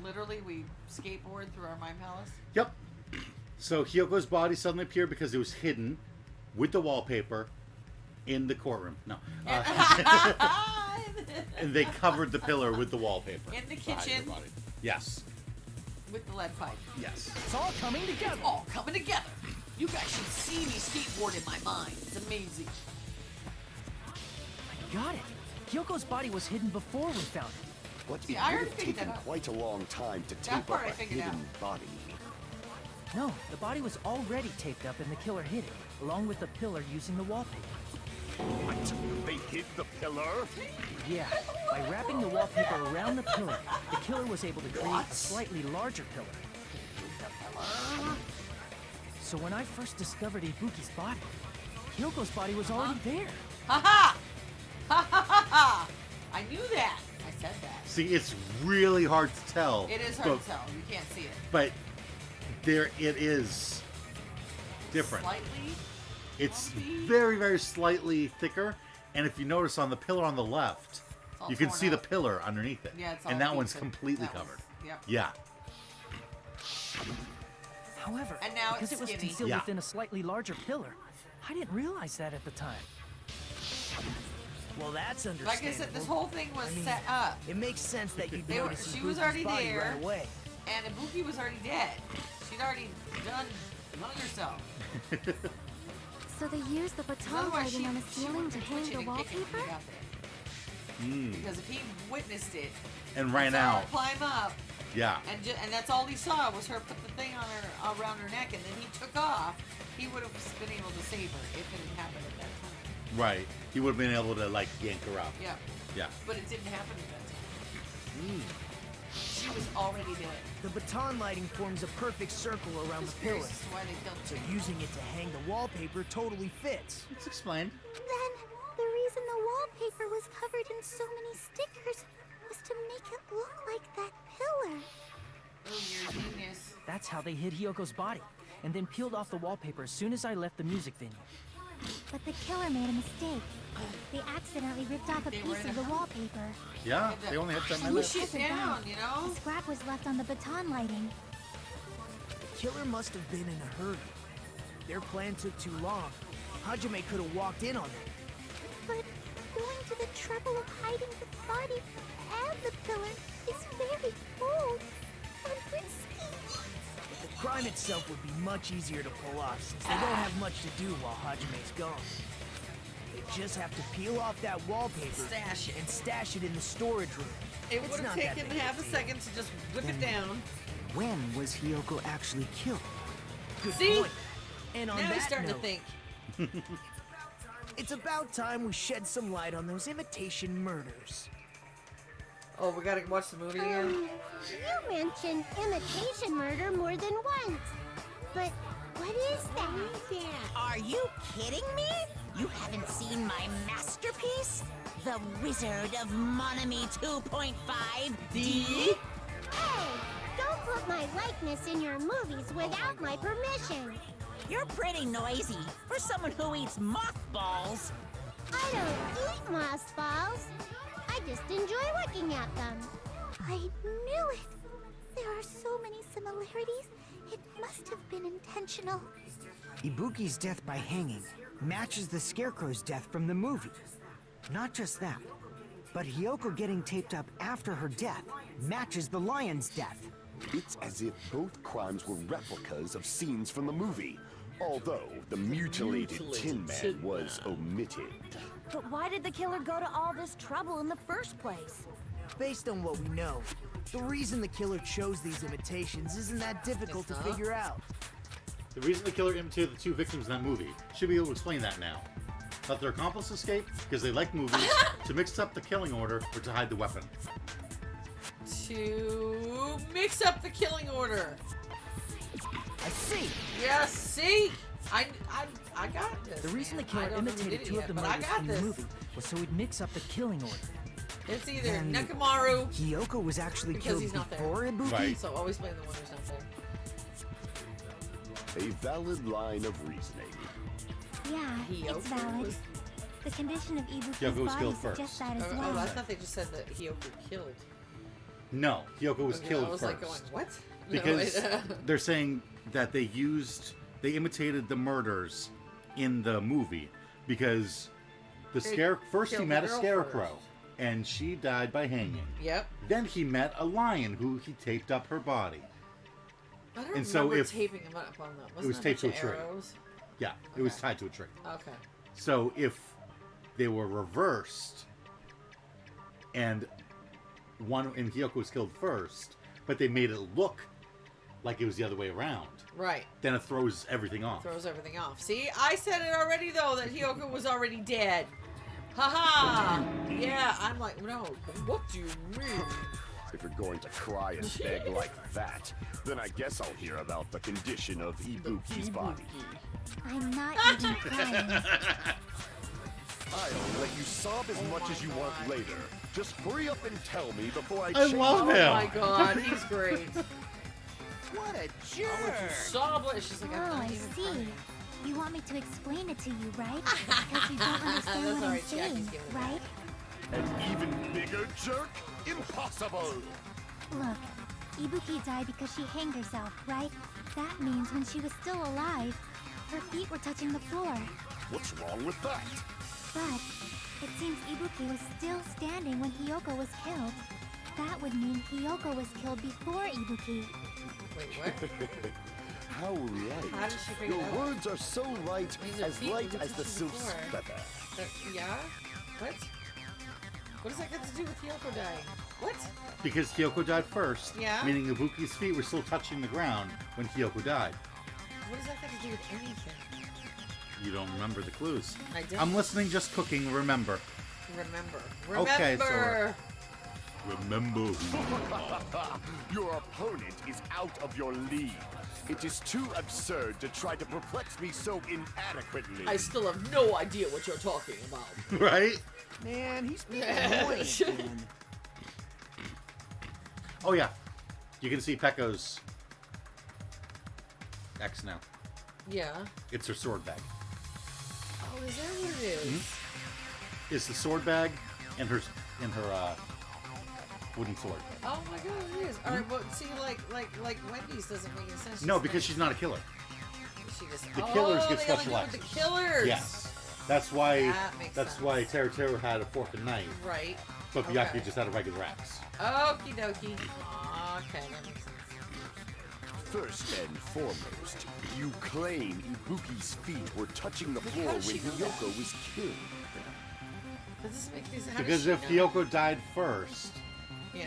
B: literally, we skateboard through our mind palace?
A: Yep. So Hyoko's body suddenly appeared because it was hidden with the wallpaper in the courtroom. No. And they covered the pillar with the wallpaper.
B: In the
A: to hide her
B: kitchen.
A: body. Yes.
B: With the lead pipe.
A: Yes.
F: It's all coming together.
B: It's all coming together. You guys should see me skateboard in my mind. It's amazing.
F: I got it. Hyoko's body was hidden before we found it.
J: But
B: See,
J: it
B: I
J: would
B: already
J: have
B: figured
J: taken
B: that out.
J: quite a long time to
B: That
J: tape
B: part
J: up
B: I
J: a
B: figured
J: hidden body.
F: No, the body was already taped up and the killer hid it, along with the pillar using the wallpaper.
J: What? They hid the pillar?
F: Yeah, by wrapping the wallpaper around the pillar, the killer was able to create a slightly larger pillar. So when I first discovered Ibuki's body, Hyoko's body was already there.
B: Ha ha! Ha ha ha ha! I knew that. I said that.
A: See, it's really hard to tell.
B: It is hard to tell. You can't see it.
A: But there it is different.
B: Slightly.
A: It's
B: Maybe.
A: very, very slightly thicker. And if you notice on the pillar on the left,
B: all
A: you can
B: torn
A: see the
B: up.
A: pillar underneath it.
B: Yeah, it's all
A: and that one's
B: beaten.
A: completely
B: That was-
A: covered.
B: Yep.
A: Yeah.
F: However,
B: And now
F: because
B: it's
F: it was
B: skinny.
F: concealed
A: Yeah.
F: within a slightly larger pillar, I didn't realize that at the time. Well, that's understandable.
B: Like I said, this whole thing was
F: I mean,
B: set up.
F: It makes sense that you'd
B: They were-
F: notice
B: she was
F: Ibuki's
B: already
F: body
B: there.
F: right away.
B: And Ibuki was already dead. She'd already done herself.
H: So they used the baton
B: Otherwise,
H: lighting on the
B: she
H: ceiling
B: would
H: to
B: be
H: hang
B: twitching
H: the
B: and kicking when
H: wallpaper?
B: he got there. Because if he witnessed it
A: And ran
B: saw her
A: out.
B: climb up,
A: Yeah.
B: and that's all he saw was her put the thing on her around her neck, and then he took off, he would have been able to save her if it had happened at that time.
A: Right. He would have been able to, like, yank her up.
B: Yeah.
A: Yeah.
B: But it didn't happen at that time. She was already dead.
F: The baton lighting forms a perfect circle around the
B: Just
F: pillar,
B: curious as to why they killed
F: so
B: her.
F: using it to hang the wallpaper totally fits.
A: It's explained.
H: Then, the reason the wallpaper was covered in so many stickers was to make it look like that pillar.
B: Oh, you're a genius.
F: That's how they hid Hyoko's body, and then peeled off the wallpaper as soon as I left the music venue.
H: But the killer made a mistake. They accidentally ripped off a
B: They were
H: piece
B: in
H: of
B: a
H: the
B: hurry.
H: wallpaper.
A: Yeah. They only had 10
H: And
A: minutes.
B: Push it
H: because of
B: down,
H: that,
B: you know?
H: the scrap was left on the baton lighting.
F: The killer must have been in a hurry. Their plan took too long. Hajime could have walked in on it.
H: But going to the trouble of hiding the body and the pillar is very bold and risky.
F: The crime itself would be much easier to pull off since they don't have much to do while Hajime's gone. They just have to peel off that wallpaper
B: Stash it.
F: and stash it in the storage room.
B: It
F: It's
B: would have
F: not that
B: taken
F: big
B: half a
F: deal.
B: second to just whip it
I: Then-
B: down.
I: When was Hiyoko actually killed?
F: Good
B: See?
F: point. And on
B: Now
F: that
B: he's starting
F: note,
B: to think.
F: it's about time we shed some light on those imitation murders.
B: Oh, we gotta watch the movie again?
H: You mentioned imitation murder more than once. But what is that?
E: Are you kidding me? You haven't seen my masterpiece? The Wizard of Monami 2.5D?
H: Hey, don't put my likeness in your movies without my permission.
E: You're pretty noisy for someone who eats mothballs.
H: I don't eat mothballs. I just enjoy looking at them. I knew it. There are so many similarities. It must have been intentional.
I: Ibuki's death by hanging matches the Scarecrow's death from the movie. Not just that, but Hiyoko getting taped up after her death matches the lion's death.
J: It's as if both crimes were replicas of scenes from the movie, although the mutilated Tin Man was omitted.
G: But why did the killer go to all this trouble in the first place?
F: Based on what we know, the reason the killer chose these imitations isn't that difficult to figure out.
A: The reason the killer imitated the two victims in that movie should be able to explain that now. Let their accomplice escape because they like movies, to mix up the killing order, or to hide the weapon.
B: To mix up the killing order.
F: I see.
B: Yes, see? I got this.
F: The reason the
B: man.
F: killer
B: I don't know who
F: imitated
B: did it
F: two
B: yet,
F: of the
B: but I
F: murders
B: got
F: in
B: this.
F: the movie was so he'd mix up the killing order.
B: It's either
I: And
B: Nekomaru,
I: Hiyoko was actually
B: because
I: killed
B: he's not there.
I: before Ibuki?
A: Right.
B: so always blame the one who's not there.
J: A valid line of reasoning.
H: Yeah,
B: Hiyoko
H: it's valid.
B: was-
H: The condition of Ibuki's
A: Hiyoko was
H: body
A: killed first.
H: suggests that as
B: Oh,
H: well.
B: I thought they just said that Hiyoko killed.
A: No, Hiyoko was
B: Okay,
A: killed
B: I was
A: first.
B: like going, what?
A: Because
B: No,
A: they're saying that they imitated the murders in the movie because
B: They
A: first he
B: killed
A: met
B: the
A: a
B: girl
A: scarecrow
B: first.
A: and she died by hanging.
B: Yep.
A: Then he met a lion who he taped up her body.
B: I don't
A: And so
B: remember
A: if-
B: taping him up on them. Wasn't
A: was
B: that
A: taped to
B: bunch
A: a
B: of
A: tree.
B: arrows?
A: Yeah, it was
B: Okay.
A: tied to a tree.
B: Okay.
A: So if they were reversed and Hiyoko was killed first, but they made it look like it was the other way around,
B: Right.
A: then it throws everything off.
B: Throws everything off. See, I said it already though that Hiyoko was already dead. Haha. Yeah, I'm like, no. What do you mean?
J: If you're going to cry and beg like that, then I guess I'll hear about the condition of Ibuki's body.
H: I'm not even crying.
J: I'll let you sob as much as you want later. Just hurry up and tell me before I
A: I
J: change
A: love
B: Oh
A: him.
B: my god, he's great.
I: What a
B: I'll let you
I: jerk!
B: sob it. She's like, I'm
H: Oh,
B: not
H: I
B: even
H: see.
B: crying.
H: You want me to explain it to you, right? Because you don't understand
B: That's
H: what I'm
B: alright, Jackie's
H: saying,
B: giving it
H: right?
J: An even bigger jerk? Impossible!
H: Look, Ibuki died because she hanged herself, right? That means when she was still alive, her feet were touching the floor.
J: What's wrong with that?
H: But it seems Ibuki was still standing when Hiyoko was killed. That would mean Hiyoko was killed before Ibuki.
B: Wait, what?
J: How right.
B: How did she figure
J: Your
B: that out?
J: words are so light,
B: These are
J: as
B: feet
J: light
B: with
J: as the
B: touches
J: silk's
B: before.
J: feather.
B: Yeah? What? What does that got to do with Hiyoko dying? What?
A: Because Hiyoko died first,
B: Yeah?
A: meaning Ibuki's feet were still touching the ground when Hiyoko died.
B: What does that got to do with anything?
A: You don't remember the clues.
B: I don't.
A: I'm listening, just cooking, remember.
B: Remember.
A: Okay,
B: Remember.
A: Remember who.
J: Your opponent is out of your league. It is too absurd to try to perplex me so inadequately.
B: I still have no idea what you're talking about.
A: Right?
I: Man, he's being annoying, man.
A: Oh yeah. You can see Pekko's X now.
B: Yeah.
A: It's her sword bag.
B: Oh, is that what it is?
A: Mm-hmm. It's the sword bag and her wooden sword.
B: Oh my god, it is. Alright, but see, like Wendy's doesn't make any sense.
A: No, because she's not a killer.
B: She just,
A: The killers get
B: they
A: special
B: only do it with
A: access.
B: the killers.
A: Yes. That's why
B: That makes sense.
A: why Teru had a fork and knife.
B: Right.
A: But Byakuya
B: Okay.
A: just had a regular axe.
B: Okie dokie. Okay, that makes sense.
J: First and foremost, you claim Ibuki's feet were touching the floor
B: how
J: when
B: does she know that?
J: Hiyoko was killed.
B: That doesn't make any sense.
A: Because if Hiyoko died first,
B: Yeah.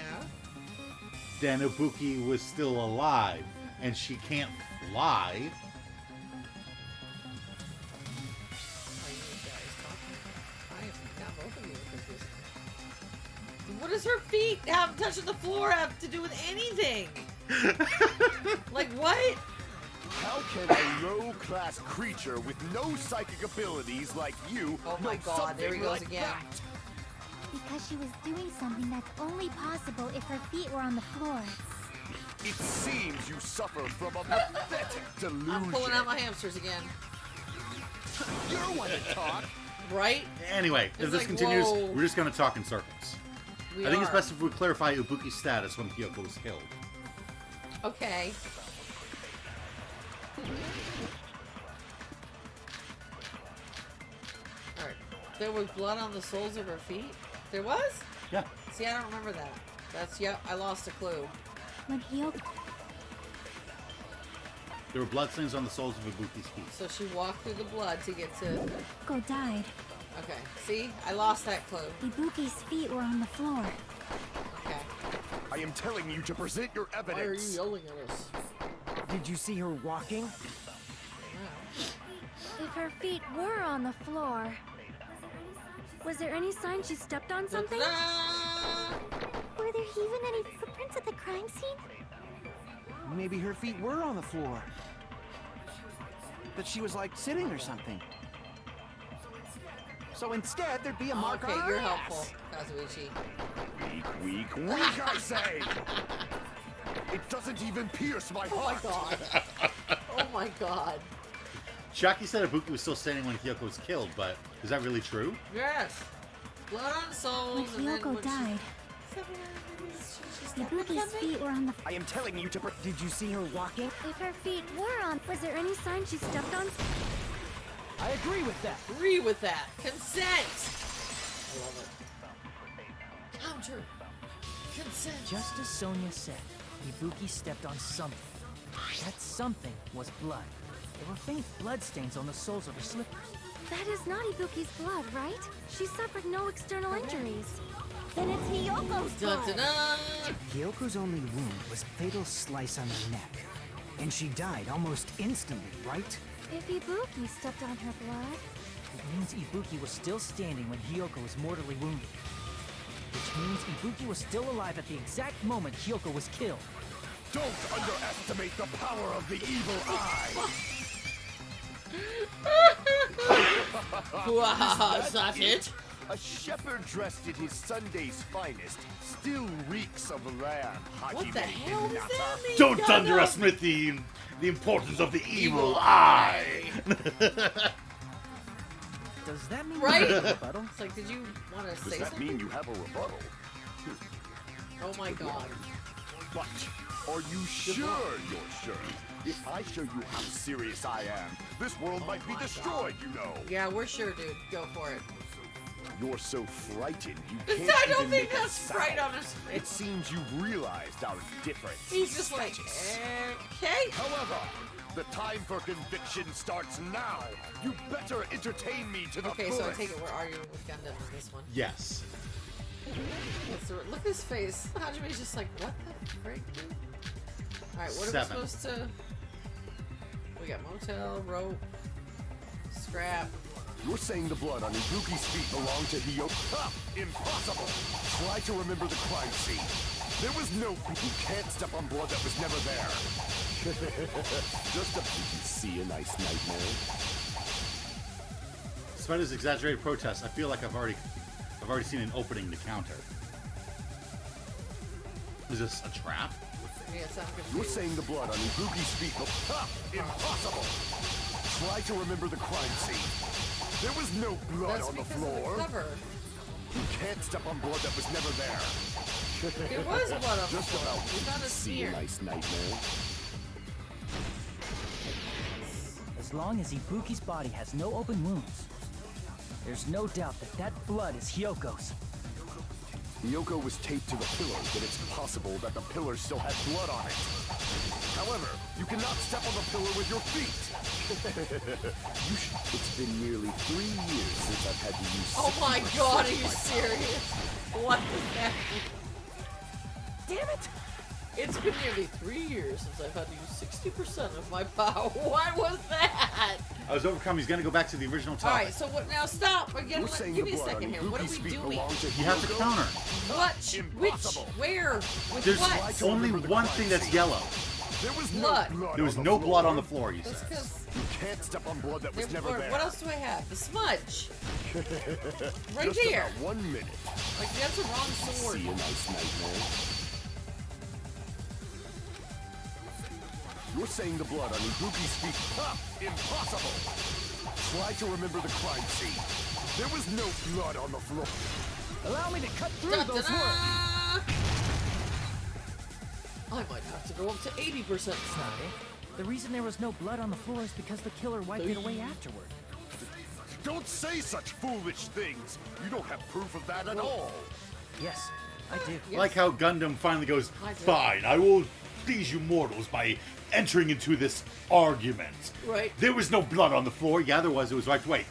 A: then Ibuki was still alive, and she can't fly.
B: Are you guys talking? I have got both of you confused. What What does her feet have touching the floor have to do with anything? Like what?
J: How can a low-class creature with no psychic abilities like you
B: Oh my
J: know
B: God, there he
J: something
B: goes
J: like
B: again.
J: that?
H: Because she was doing something that's only possible if her feet were on the floor.
J: It seems you suffer from a pathetic delusion.
B: I'm pulling out my hamsters again.
J: You're one to talk.
B: Right?
A: Anyway, if
B: It's
A: this
B: like,
A: continues,
B: whoa.
A: we're just going to talk in circles.
B: We
A: I think it's
B: are.
A: best if we clarify Ibuki's status when Hiyoko was killed.
B: Okay. Alright. There was blood on the soles of her feet? There was?
A: Yeah.
B: See, I don't remember that. That's, yep, I lost a clue.
H: When Hiyoko...
A: There were bloodstains on the soles of Ibuki's feet.
B: So she walked through the blood to get to...
H: Hiyoko died,
B: Okay. See? I lost that clue.
H: Ibuki's feet were on the floor.
B: Okay.
J: I am telling you to present your
B: Why are you
J: evidence.
B: yelling at us?
I: Did you see her walking?
H: If her feet were on the floor... Was there any sign she stepped on something?
B: Ta-da!
H: Were there even any footprints at the crime scene?
K: Maybe her feet were on the floor. But she was like sitting or something. So instead, there'd be a mark
B: Okay,
K: on her
B: you're
K: ass.
B: helpful, Kazuichi.
J: Weak, I say! It doesn't even pierce my
B: Oh my
J: heart!
B: god. Oh my god.
A: Shaki said Ibuki was still standing when Hiyoko was killed, but is that really true?
B: Yes. Blood on soles.
H: When
B: and then
H: Hiyoko
B: when
H: died,
B: she
H: Ibuki's feet were on the...
J: I am telling you to
I: Did you see her walking?
H: If her feet were on... Was there any sign she stepped on...
F: I agree with that.
B: agree with that. Consent. I love it. Counter. Consent.
F: Just as Sonia said, Ibuki stepped on something. That something was blood. There were faint bloodstains on the soles of her slippers.
H: That is not Ibuki's blood, right? She suffered no external injuries. Then it's Hiyoko's
B: Dun,
H: blood.
B: dun, dun.
I: Hyoko's only wound was a fatal slice on her neck. And she died almost instantly, right?
H: If Ibuki stepped on her blood...
F: It means Ibuki was still standing when Hiyoko was mortally wounded. Which means Ibuki was still alive at the exact moment Hiyoko was killed.
J: Don't underestimate the power of the evil eye!
B: Wow, is that it?
J: A shepherd dressed in his Sunday's finest still reeks of lamb.
B: What the hell does that mean?
A: Don't
B: Gaga?
A: underestimate the importance of the evil eye.
F: Does that mean
B: Right?
F: you have a rebuttal?
B: It's like, did you want to
J: Does
B: say
J: that
B: something?
J: mean you have a rebuttal?
B: Oh my god.
J: But are you sure you're sure? If I show you how serious I am, this world might be
B: my
J: destroyed, you know.
B: Yeah, we're sure, dude. Go for it.
J: You're so frightened you can't
B: I don't
J: even
B: think
J: make a
B: that's
J: sound.
B: right on his
J: It
B: face.
J: seems you've realized our difference.
B: He's just like, okay.
J: However, the time for conviction starts now. You better entertain me to the
B: Okay, so I
J: fullest.
B: take it we're arguing with Gundam on this one.
A: Yes.
B: Look at his face. Hajime's just like, what the frick, dude? Alright, what are
A: 7.
B: we supposed to... We got motel, rope, scrap.
J: You're saying the blood on Ibuki's feet belonged to Hiyoko? Ha! Impossible! Try to remember the crime scene. There was no... You can't step on blood that was never there. Just a... Did you see a nice nightmare?
A: Despite his exaggerated protest, I feel like I've already seen an opening to counter. Is this a trap?
B: Yes, I'm
J: You're
B: confused.
J: saying the blood on Ibuki's feet... Ha! Impossible! Try to remember the crime scene. There was no blood
B: That's
J: on the
B: because
J: floor.
B: of the cover.
J: You can't step on blood that was never there.
B: There was blood on the
J: Just
B: floor.
J: about.
B: We found a
J: See a
B: smear.
J: nice nightmare.
F: As long as Ibuki's body has no open wounds, there's no doubt that that blood is Hyoko's.
J: Hiyoko was taped to the pillar, but it's possible that the pillar still had blood on it. However, you cannot step on the pillar with your feet. It's been nearly 3 years since I've had to use.
B: Oh my
J: 60%
B: god, are
J: of
B: you
J: my power.
B: serious? What the heck?
F: Damn it!
B: It's been nearly 3 years since I've had to use 60% of my power. What was that?
A: I was overcome. He's gonna go back to the original
B: All
A: topic.
B: right, so what? Now stop. Again,
J: You're saying
B: give
J: the
B: me a
J: blood
B: second
J: on
B: here. What are
J: Ibuki's
B: we
J: feet
B: doing?
J: belonged to
A: You have to
J: Hiyoko?
A: counter.
B: What?
J: Impossible.
B: Which? Where? With
A: There's
B: what?
A: only one thing that's yellow.
J: There was
B: Blood.
J: no blood.
A: There was
J: on
A: no
J: the
A: blood
J: floor.
A: on the floor, he
B: That's
A: says.
B: because.
J: You can't step on blood that was never there.
B: What else do I have? The smudge. Right
J: Just
B: there.
J: about 1 minute.
B: Like that's a wrong sword.
J: See you, nice nightmare. You're saying the blood on Ibuki's feet. Ha! Impossible! Try to remember the crime scene. There was no blood on the floor.
F: Allow me to cut through
B: Da,
F: those
B: da,
F: words.
B: da. I might have to go up to 80%.
F: That's not it. The reason there was no blood on the floor is because the killer wiped it away afterward.
J: Don't say such foolish things. You don't have proof of that at all.
F: Yes, I do.
B: Yes.
A: Like how Gundam finally goes,
B: I do.
A: fine, I will please you mortals by entering into this argument.
B: Right.
A: There was no blood on the floor. Yeah, there was. It was wiped away.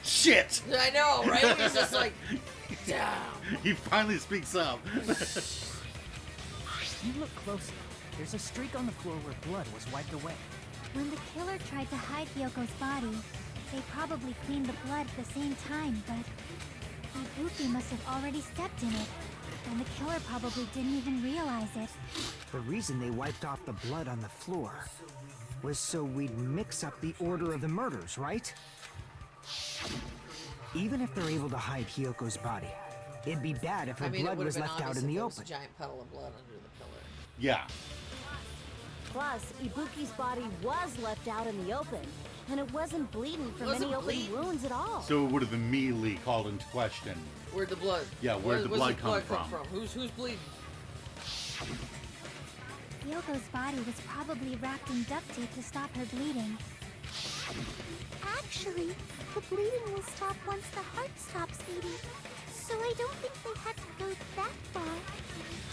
A: Shit!
B: I know, right? He's just like, damn.
A: He finally speaks up.
F: You look closely. There's a streak on the floor where blood was wiped away.
H: When the killer tried to hide Hyoko's body, they probably cleaned the blood at the same time, but Ibuki must have already stepped in it, and the killer probably didn't even realize it.
I: The reason they wiped off the blood on the floor was so we'd mix up the order of the murders, right? Even if they're able to hide Hyoko's body, it'd be bad if her
B: I mean, it
I: blood
B: would have
I: was
B: been
I: left out
B: obvious
I: in
B: if
I: the
B: there was
I: open.
B: a giant puddle of blood under the pillar.
A: Yeah.
G: Plus, Ibuki's body was left out in the open, and it wasn't bleeding from
B: Wasn't
G: any open
B: bleeding?
G: wounds at all.
A: So it would have immediately called into question.
B: Where'd the blood?
A: Yeah, where'd the blood come from?
B: Who's bleeding?
H: Hyoko's body was probably wrapped in duct tape to stop her bleeding. Actually, the bleeding will stop once the heart stops beating, so I don't think they had to go that far.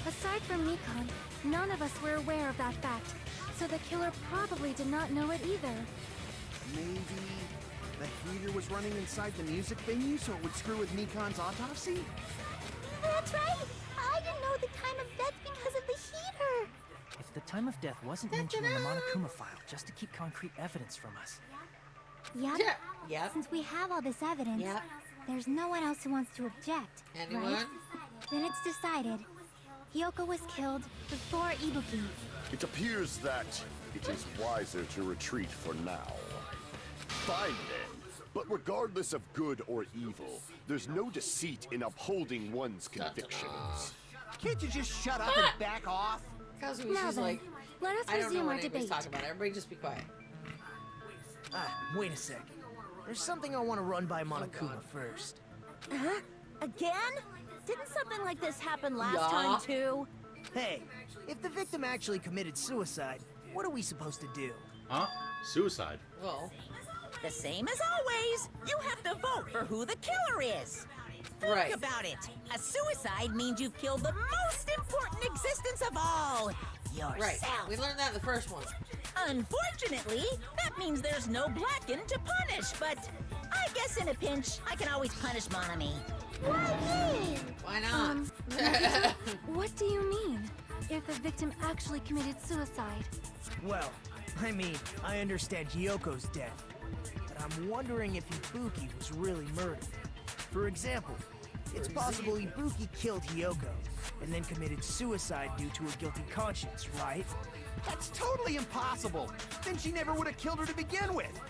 H: Aside from Nikon, none of us were aware of that fact, so the killer probably did not know it either.
K: Maybe the heater was running inside the music venue so it would screw with Nikon's autopsy?
H: That's right! I didn't know the time of death because of the heater!
F: If the time of death wasn't mentioned in the Monokuma file just to keep concrete evidence from us.
H: Yup.
B: Yeah. Yep.
H: Since we have all this evidence,
B: Yep.
H: there's no one else who wants to object,
B: Anyone?
H: right? Then it's decided. Hyoko was killed before Ibuki.
J: It appears that it is wiser to retreat for now. Fine then. But regardless of good or evil, there's no deceit in upholding one's convictions.
K: Can't you just shut up and back off?
B: Kazumi's
H: Now
B: just
H: then,
B: like,
H: let us
B: I don't know
H: resume
B: what
H: our
B: anybody's
H: debate.
B: talking about. Everybody just be quiet.
F: Wait a sec. There's something I want to run by Monokuma first.
G: Huh? Again? Didn't something like this happen last
B: Yeah.
G: time too?
F: Hey, if the victim actually committed suicide, what are we supposed to do?
A: Huh? Suicide.
B: Well,
E: The same as always. You have to vote for who the killer is. Think
B: right.
E: about it. A suicide means you've killed the most important existence of all. Yourself.
B: Right. We learned that in the first one.
E: Unfortunately, that means there's no Blacken to punish, but I guess in a pinch, I can always punish Monami.
B: Why not?
H: What do you mean? If the victim actually committed suicide?
F: Well, I mean, I understand Hyoko's death, but I'm wondering if Ibuki was really murdered. For example, it's possible Ibuki killed Hyoko and then committed suicide due to a guilty conscience, right?
K: That's totally impossible. Then she never would have killed her to begin with.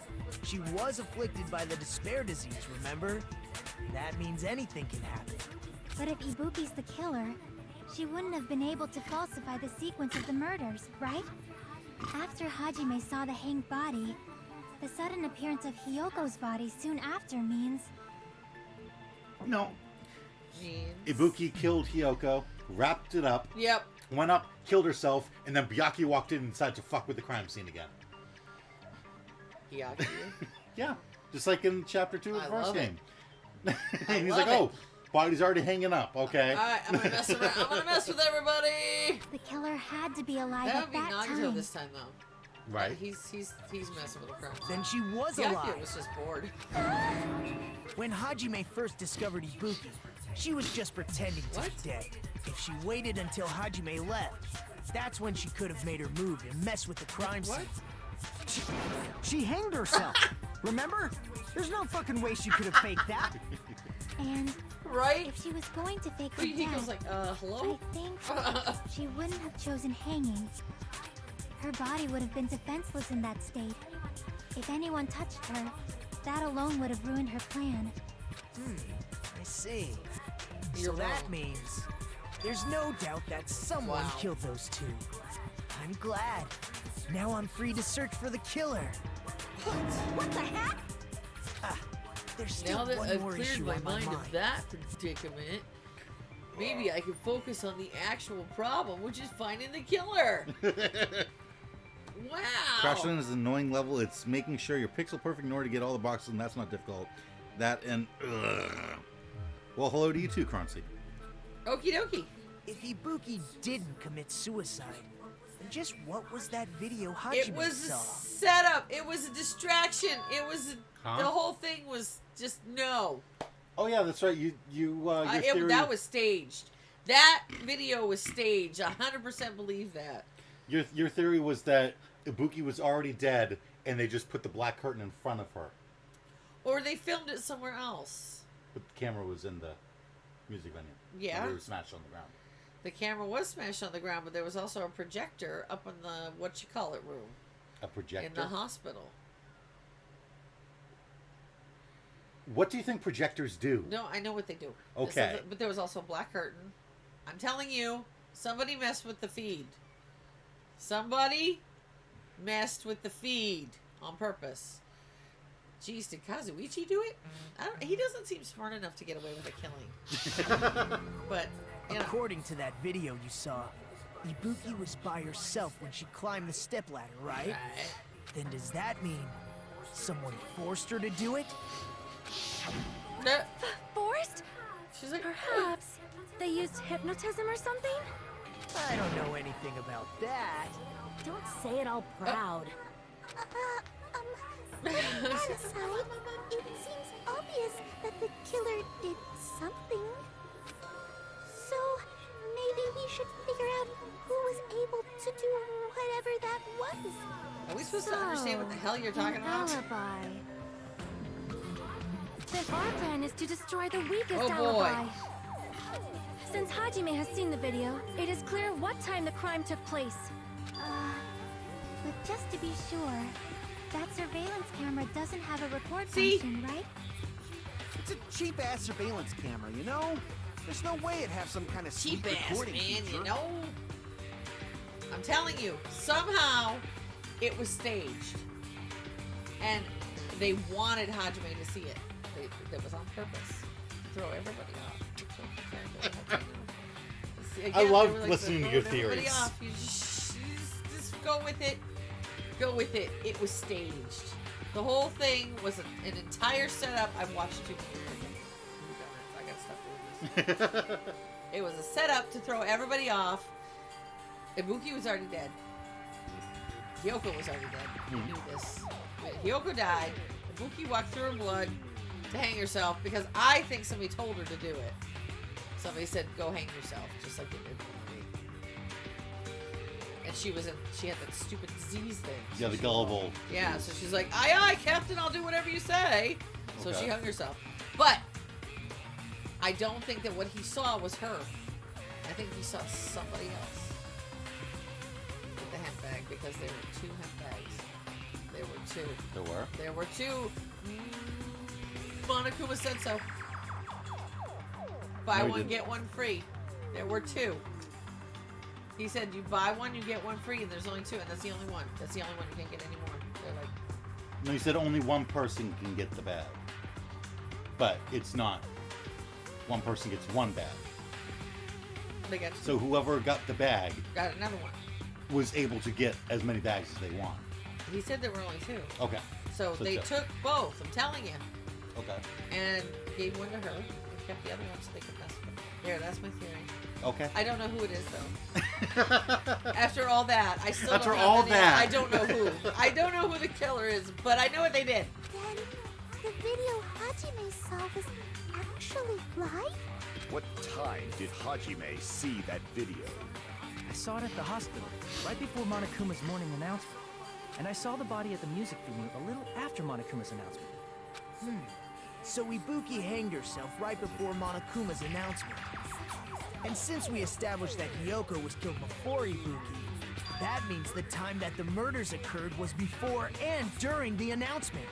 F: She was afflicted by the despair disease, remember? That means anything can happen.
H: But if Ibuki's the killer, she wouldn't have been able to falsify the sequence of the murders, right? After Hajime saw the hanged body, the sudden appearance of Hyoko's body soon after means...
A: No.
B: Means-
A: Ibuki killed Hyoko, wrapped it up,
B: Yep.
A: went up, killed herself, and then Byakuya walked in and decided to fuck with the crime scene again.
B: Hiyaki.
A: Yeah, just like in Chapter 2 of
B: I
A: the first
B: love it.
A: game.
B: I
A: And he's
B: love
A: like,
B: it.
A: oh, body's already hanging up, okay.
B: Alright, I'm gonna mess around. I'm gonna mess with everybody.
H: The killer had to be alive
B: That
H: at
B: would be
H: that
B: Nagato
H: time.
B: this time though.
A: Right.
B: He's messing with the crowd.
F: Then she was
B: Hiyaki
F: alive.
B: was just bored.
F: When Hajime first discovered Ibuki, she was just pretending to
B: What?
F: be dead. If she waited until Hajime left, That's when she could have made her move and mess with the crime scene.
I: She hanged herself. Remember? There's no fucking way she could have faked that.
H: And
B: Right?
H: if she was going to fake her
B: He goes
H: death,
B: like, hello?
H: I think she wouldn't have chosen hanging. Her body would have been defenseless in that state. If anyone touched her, that alone would have ruined her plan.
F: I see.
B: You're
F: So that
B: wrong.
F: means there's no doubt that someone
B: Wow.
F: killed those two. I'm glad. Now I'm free to search for the killer.
G: What the heck?
F: There's still
B: Now that
F: one
B: I've
F: more
B: cleared
F: issue
B: my
F: on my
B: mind
F: mind.
B: of that predicament, maybe I can focus on the actual problem, which is finding the killer. Wow.
A: Crash Land is an annoying level. It's making sure you're pixel perfect in order to get all the boxes, and that's not difficult. That and well, hello to you too, Croncy.
B: Okie dokie.
F: If Ibuki didn't commit suicide, then just what was that video Hajime
B: It was a
F: saw?
B: setup. It was a distraction. It was
A: Huh?
B: the whole thing was just no.
A: Oh yeah, that's right. Your theory.
B: That was staged. That video was staged. 100% believe that.
A: Your theory was that Ibuki was already dead, and they just put the black curtain in front of her,
B: Or they filmed it somewhere else.
A: but the camera was in the music venue.
B: Yeah.
A: And they were smashed on the ground.
B: The camera was smashed on the ground, but there was also a projector up in the room
A: A projector.
B: in the hospital.
A: What do you think projectors do?
B: No, I know what they do.
A: Okay.
B: But there was also a black curtain. I'm telling you, somebody messed with the feed. Somebody messed with the feed on purpose. Jeez, did Kazuichi do it? He doesn't seem smart enough to get away with a killing. But, you know.
F: According to that video you saw, Ibuki was by herself when she climbed the stepladder, right?
B: Right.
F: Then does that mean someone forced her to do it?
B: No.
G: Forced?
B: She's like,
G: Perhaps they used hypnotism or something?
F: I don't know anything about that.
G: Don't say it all proud.
H: That aside, it seems obvious that the killer did something. So maybe we should figure out who was able to do whatever that was.
B: Are we supposed to understand what the hell you're talking about?
G: Alibi. Then our plan is to destroy the weakest
B: Oh, boy.
G: alibi. Since Hajime has seen the video, it is clear what time the crime took place.
H: But just to be sure, that surveillance camera doesn't have a record
B: See?
H: function, right?
K: It's a cheap-ass surveillance camera, you know? There's no way it'd have some kind of sweet
B: Cheap ass,
K: recording
B: man,
K: feature.
B: you know? I'm telling you, somehow it was staged. And they wanted Hajime to see it. That was on purpose. To throw everybody off. See, again,
A: I love
B: they were like,
A: listening to
B: throwing
A: your
B: everybody
A: theories.
B: off. You just go with it. Go with it. It was staged. The whole thing was an entire setup. I've watched too many. I gotta stop doing this. It was a setup to throw everybody off. Ibuki was already dead. Hyoko was already dead. We knew this. Hyoko died. Ibuki walked through her blood to hang herself because I think somebody told her to do it. Somebody said, "Go hang yourself," just like they did with me. And she had that stupid disease thing.
A: Yeah, the gullible.
B: Yeah, so she's like, "Aye, aye, Captain, I'll do whatever you say." So
A: Okay.
B: she hung herself. But I don't think that what he saw was her. I think he saw somebody else with the hemp bag because there were 2 hemp bags. There were 2.
A: There were.
B: There were 2. Monokuma said so. Buy
A: No, he
B: one,
A: didn't.
B: get one free. There were 2. He said, you buy one, you get one free, and there's only 2, and that's the only one. That's the only one. You can't get any more. They're like,
A: No, he said only one person can get the bag. But it's not. One person gets one bag.
B: they got
A: So whoever got the bag
B: got another one.
A: was able to get as many bags as they want.
B: He said there were only 2.
A: Okay.
B: So they
A: so.
B: took both, I'm telling you,
A: Okay.
B: and gave one to her, and kept the other one so they could mess with it. There, that's my theory.
A: Okay.
B: I don't know who it is, though. After all that, I still
A: After
B: don't know
A: all
B: any-
A: that.
B: I don't know who. I don't know who the killer is, but I know what they did.
H: Then the video Hajime saw was actually live?
J: What time did Hajime see that video?
F: saw it at the hospital, right before Monokuma's morning announcement. And I saw the body at the music venue a little after Monokuma's announcement.
K: So Ibuki hanged herself right before Monokuma's announcement. And since we established that Hiyoko was killed before Ibuki, that means the time that the murders occurred was before and during the announcement.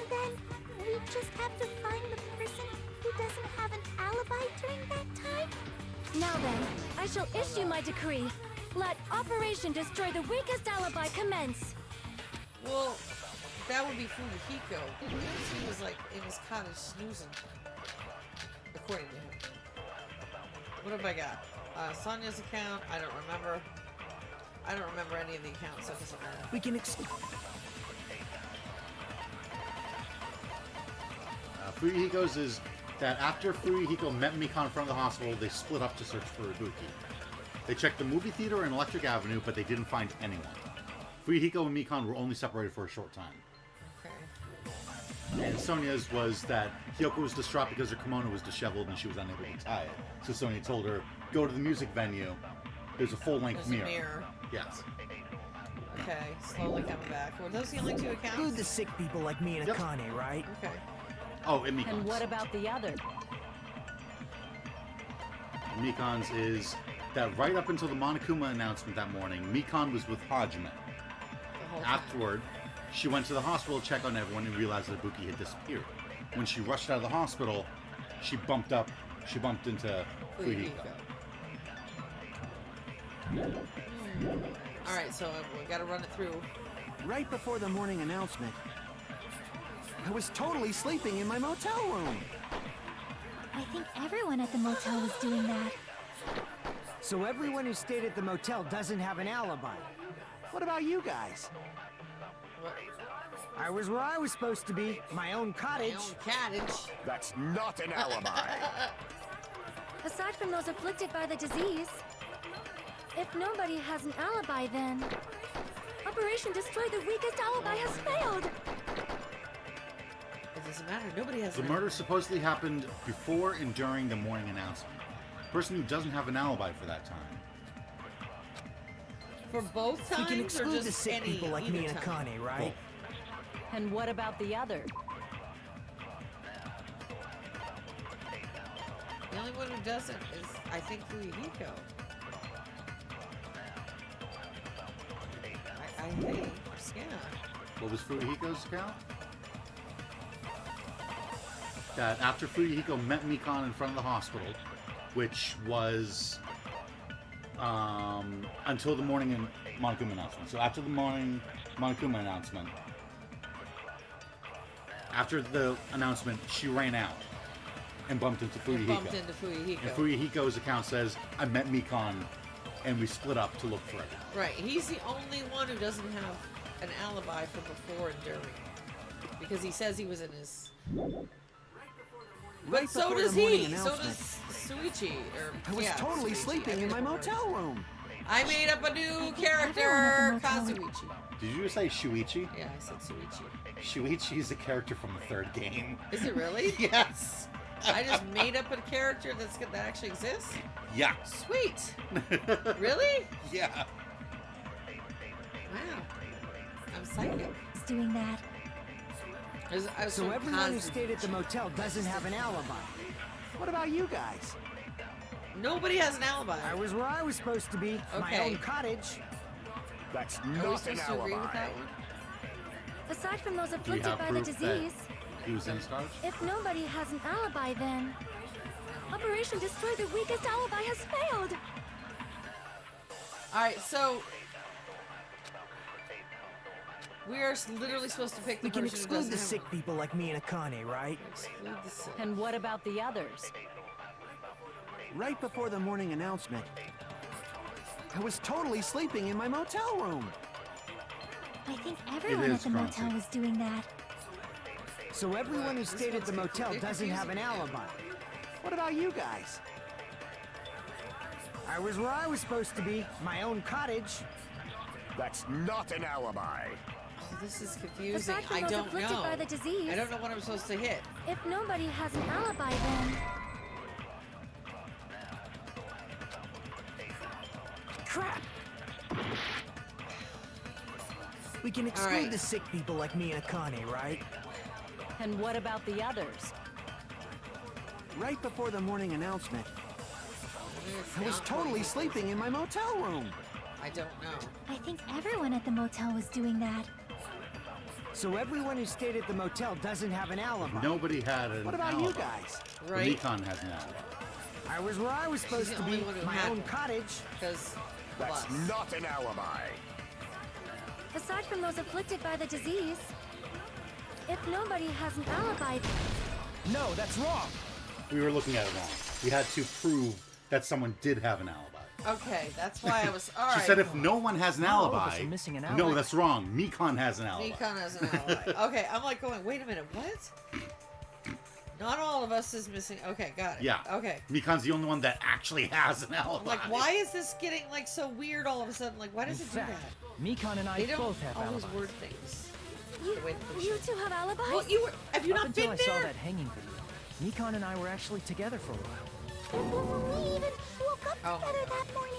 H: Then we just have to find the person who doesn't have an alibi during that time?
G: Now then, I shall issue my decree. Let Operation Destroy the Weakest Alibi commence.
B: Well, that would be Fuyuhiko. He was like in his cottage snoozing. According to him. What have I got? Sonya's account, I don't remember. I don't remember any of the accounts, so it doesn't matter.
K: We can
A: Fuyuhiko's is that after Fuyuhiko met Mikan in front of the hospital, they split up to search for Ibuki. They checked the movie theater and Electric Avenue, but they didn't find anyone. Fuyuhiko and Mikan were only separated for a short time.
B: Okay.
A: And Sonya's was that Hiyoko was distraught because her kimono was disheveled and she was unable to tie it. So Sonya told her, go to the music venue. There's a full-length
B: There's
A: mirror.
B: a mirror.
A: Yes.
B: Okay, slowly coming back. Were those the only two accounts?
K: include the sick people like me and Akane, right?
B: Okay.
A: Oh, and Mikan's.
E: And what about the other?
A: Mikan's is that right up until the Monokuma announcement that morning, Mikan was with Hajime. Afterward, she went to the hospital to check on everyone and realized that Ibuki had disappeared. When she rushed out of the hospital, she bumped into Fuyuhiko.
B: Alright, so we gotta run it through.
K: Right before the morning announcement, I was totally sleeping in my motel room.
H: I think everyone at the motel was doing that.
I: So everyone who stayed at the motel doesn't have an alibi.
K: What about you guys?
B: What?
I: I was where I was supposed to be, my own cottage.
B: My own cottage.
J: That's not an alibi.
G: Aside from those afflicted by the disease, if nobody has an alibi, then Operation Destroy the Weakest Alibi has failed.
B: It doesn't matter. Nobody has.
A: The murder supposedly happened before and during the morning announcement. Person who doesn't have an alibi for that time.
B: For both times,
K: We can
B: or
K: exclude
B: just
K: the sick
B: any,
K: people like
B: either
K: me and
B: time?
K: Akane, right?
E: And what about the other?
B: The only one who doesn't is, I think, Fuyuhiko. I think, yeah.
A: What was Fuyuhiko's account? That after Fuyuhiko met Mikan in front of the hospital, which was until the morning Monokuma announcement. So after the morning Monokuma announcement, after the announcement, she ran out and bumped into Fuyuhiko.
B: Bumped into Fuyuhiko.
A: And Fuyuhiko's account says, I met Mikan and we split up to look for it.
B: Right, he's the only one who doesn't have an alibi for before and during. Because he says he was in his...
K: Right
B: But so
K: before
B: does
K: the morning
B: he. So
K: announcement.
B: does Suichi. Or,
K: I was
B: yeah,
K: totally
B: Suichi.
K: sleeping
B: I
K: in my
B: made up a
K: motel room.
B: I made up a new
H: everyone
B: character,
H: at the motel
B: Kazuichi.
A: Did you just say Shuichi?
B: Yeah, I said Suichi.
A: Shuichi is a character from the third game.
B: Is it really?
A: Yes!
B: I just made up a character that actually exists?
A: Yeah.
B: Sweet! Really?
A: Yeah.
B: Wow. I'm psychic.
H: Is doing that.
B: I was
I: So
B: from
I: everyone who
B: Kazu-
I: stayed at the motel doesn't have an alibi.
K: What about you guys?
B: Nobody has an alibi.
I: I was where I was supposed to be, my
B: Okay.
I: own cottage.
J: That's
B: Are we
J: not an
B: supposed to agree with
J: alibi.
B: that one?
G: Aside from those
A: Do you
G: afflicted
A: have
G: by the
A: proof that
G: disease,
A: he was in his cottage?
G: if nobody has an alibi, then Operation Destroy the Weakest Alibi has failed.
B: Alright, so... We are literally supposed to pick the
K: We can
B: person who
K: exclude
B: doesn't
K: the
B: have...
K: sick people like me and Akane, right?
B: Exclude the sick.
E: And what about the others?
K: Right before the morning announcement, I was totally sleeping in my motel room.
H: I think everyone
A: is
H: at the motel
A: crunchy.
H: was doing that.
I: So everyone who
B: This
I: stayed at
B: one's
I: the motel
B: confusing.
I: doesn't have an alibi.
K: What about you guys?
I: I was where I was supposed to be, my own cottage.
J: That's not an alibi.
B: Oh, this is confusing.
G: Aside from
B: I
G: those
B: don't
G: afflicted
B: know.
G: by the disease,
B: I don't know what I'm supposed to hit.
G: if nobody has an alibi, then
I: Crap!
K: We can exclude
B: right.
K: the sick people like me and Akane, right?
L: And what about the others?
I: Right before the morning announcement, I was totally sleeping in my motel room.
B: I don't know.
G: I think everyone at the motel was doing that.
I: So everyone who stayed at the motel doesn't have an alibi.
A: Nobody had an
I: What about
A: alibi.
I: you guys?
B: Right?
A: Nikon has an alibi.
I: I was where I was supposed
B: the
I: to
B: only
I: be,
B: one who
I: my
B: had
I: own
B: one.
I: cottage.
B: Because
J: That's not an alibi.
G: Aside from those afflicted by the disease, if nobody has an alibi,
K: No, that's wrong.
A: We were looking at it wrong. We had to prove that someone did have an alibi.
B: Okay, that's why I was. All right.
A: She said if no one has an
F: All of us
A: alibi,
F: are missing an
A: no,
F: alibi.
A: that's wrong. Mikon has an alibi.
B: Nikon has an alibi. Okay, I'm like going, wait a minute, what? Not all of us is missing. Okay, got it.
A: Yeah.
B: Okay.
A: Mikon's the only one that actually has an alibi.
B: I'm like, why is this getting like so weird all of a sudden? Like, why does
F: In
B: it
F: fact,
B: do that?
F: Mikon and I
B: They don't
F: both have
B: always
F: alibis.
B: word things.
G: you,
B: The way that they
G: you
B: should.
G: two have alibis?
B: Well, you were. Have you
F: Up
B: not
F: until
B: been
F: I saw
B: there?
F: that hanging video, Mikon and I were actually together for a while.
H: We even woke up
B: Oh.
H: together that morning.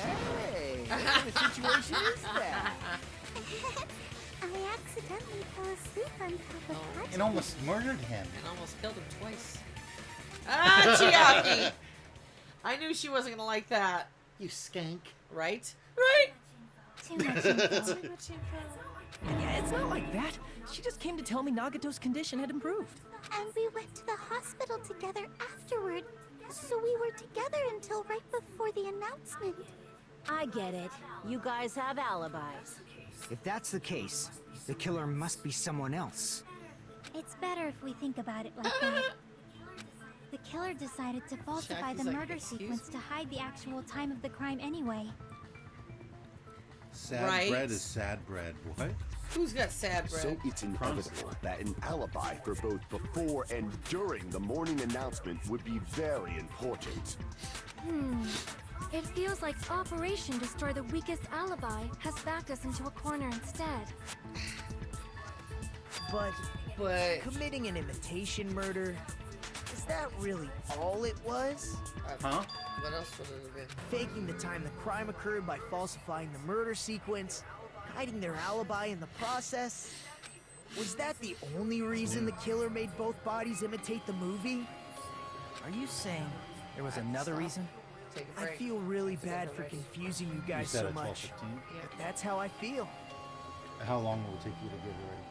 K: Hey, what kind of situation is that?
H: I accidentally fell asleep on top of Hachi.
A: And almost murdered him.
B: And almost killed him twice. Ah, Chiaki! I knew she wasn't gonna like that.
A: You skank.
B: Right? Right?
G: Too much info.
B: Too much info.
F: Yeah, it's not like that. She just came to tell me Nagato's condition had improved.
H: And we went to the hospital together afterward. So we were together until right before the announcement.
L: I get it. You guys have alibis.
I: If that's the case, the killer must be someone else.
G: It's better if we think about it like that. The killer decided to falsify
B: Jackie's
G: the
B: like,
G: murder
B: "Excuse
G: sequence to hide the actual time of the crime anyway.
A: Sad
B: Right.
A: bread is sad bread. What?
B: Who's got sad bread?
J: So it's inevitable that an alibi for both before and during the morning announcement would be very important.
G: It feels like Operation Destroy the Weakest Alibi has backed us into a corner instead.
K: But
B: But
K: committing an imitation murder, is that really all it was?
A: Huh?
B: what else would it have been?
K: Faking the time the crime occurred by falsifying the murder sequence, hiding their alibi in the process? Was that the only reason the killer made both bodies imitate the movie?
F: Are you saying there was another reason?
B: Take a
K: I
B: break.
K: feel really
B: Take a
K: bad for
B: break.
K: confusing you
A: You
K: guys
A: said
K: so
A: at
K: much.
A: 12:15.
B: Yeah.
K: But that's how I feel.
A: How long will it take you to get ready?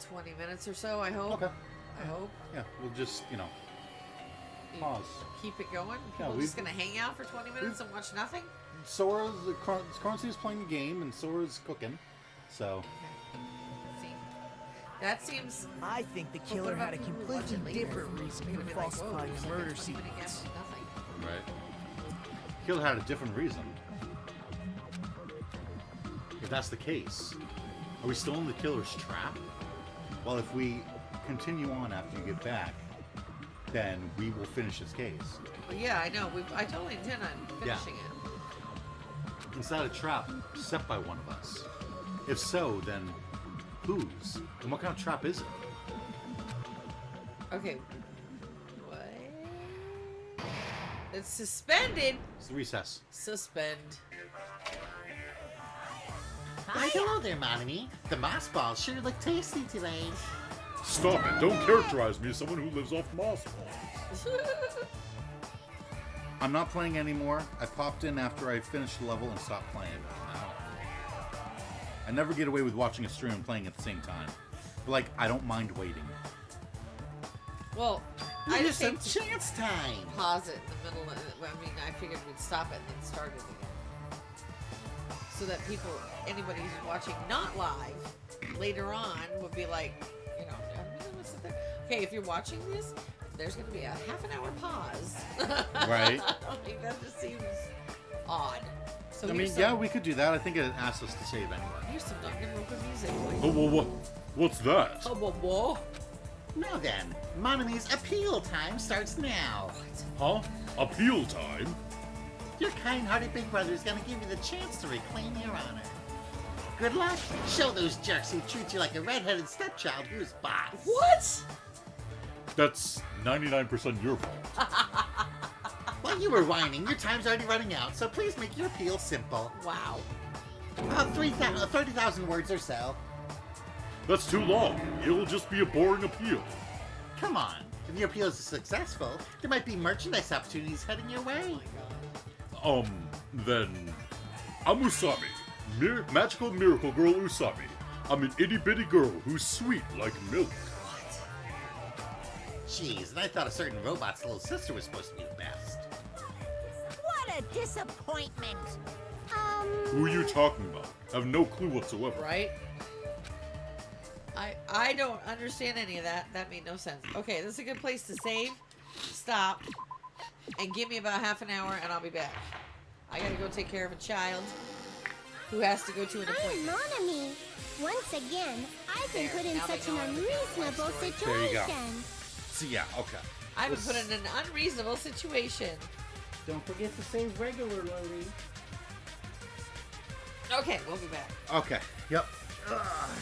B: 20 minutes or so, I hope.
A: Okay.
B: I hope.
A: Yeah, we'll just,
B: You
A: pause.
B: Keep it going.
A: Yeah,
B: People
A: we've-
B: just gonna hang out for 20 minutes and watch nothing?
A: Sora's Currency is playing the game and Sora's cooking. So
B: See, that seems.
K: I think the
B: But
K: killer
B: what about
K: had a
B: people who watch
K: completely
B: it later?
K: different reason
B: They're
K: for
B: gonna be like, whoa,
K: falsifying
B: there's
K: the
B: like
K: murder
B: 20 minute gap
K: sequence.
B: with nothing.
A: right. Killer had a different reason. If that's the case, are we still in the killer's trap? Well, if we continue on after you get back, then we will finish this case.
B: But yeah, I know. I totally intend on finishing it.
A: Is that a trap set by one of us? If so, then whose? And what kind of trap is it?
B: Okay. What? It's suspended.
A: It's the recess.
B: Suspend.
A: Why, hello there, Monami. The moss balls sure look tasty today.
C: Stop it. Don't characterize me as someone who lives off moss balls.
A: I'm not playing anymore. I popped in after I finished the level and stopped playing. I never get away with watching a stream and playing at the same time. But, like, I don't mind waiting.
B: Well, I just
A: some
B: hate to
A: chance time.
B: pause it in the middle. I mean, I figured we'd stop it and then start it again, so that people, anybody who's watching not live, later on would be like, you know, I'm gonna sit there. Okay, if you're watching this, there's gonna be a half an hour pause.
A: Right.
B: I mean, that just seems odd. So
A: I mean,
B: here's some,
A: yeah, we could do that. I think it asked us to save anyway.
B: Here's some Danganronpa music.
C: Oh, what's that?
B: Oh, whoa.
A: Now then, Monami's appeal time starts now.
C: Huh? Appeal time?
A: Your kind-hearted big brother is going to give you the chance to reclaim your honor. Good luck. Show those jerks who treat you like a red-headed stepchild who's boss.
B: What?
C: That's 99% your fault.
A: While you were whining, your time's already running out, so please make your appeal simple.
B: Wow.
M: 30,000 words or so.
C: That's too long. It'll just be a boring appeal.
M: Come on. If your appeal is successful, there might be merchandise opportunities heading your way.
C: Then... I'm Usami. Magical Miracle Girl Usami. I'm an itty-bitty girl who's sweet like milk.
M: Jeez, and I thought a certain robot's little sister was supposed to be the best.
E: What a disappointment.
C: Who are you talking about? I have no clue whatsoever.
B: Right? I don't understand any of that. That made no sense. Okay, this is a good place to save, stop, and give me about half an hour, and I'll be back. I gotta go take care of a child who has to go to an appointment.
H: I'm Monami. Once again, I've been put in
B: now they
H: such
B: go
H: an
B: on to the
H: unreasonable
B: story.
H: situation.
A: There you go. So yeah, okay.
B: I've been put in an unreasonable situation.
K: Don't forget to save regularly.
B: Okay, we'll be back.
A: Okay. Yep. Ugh.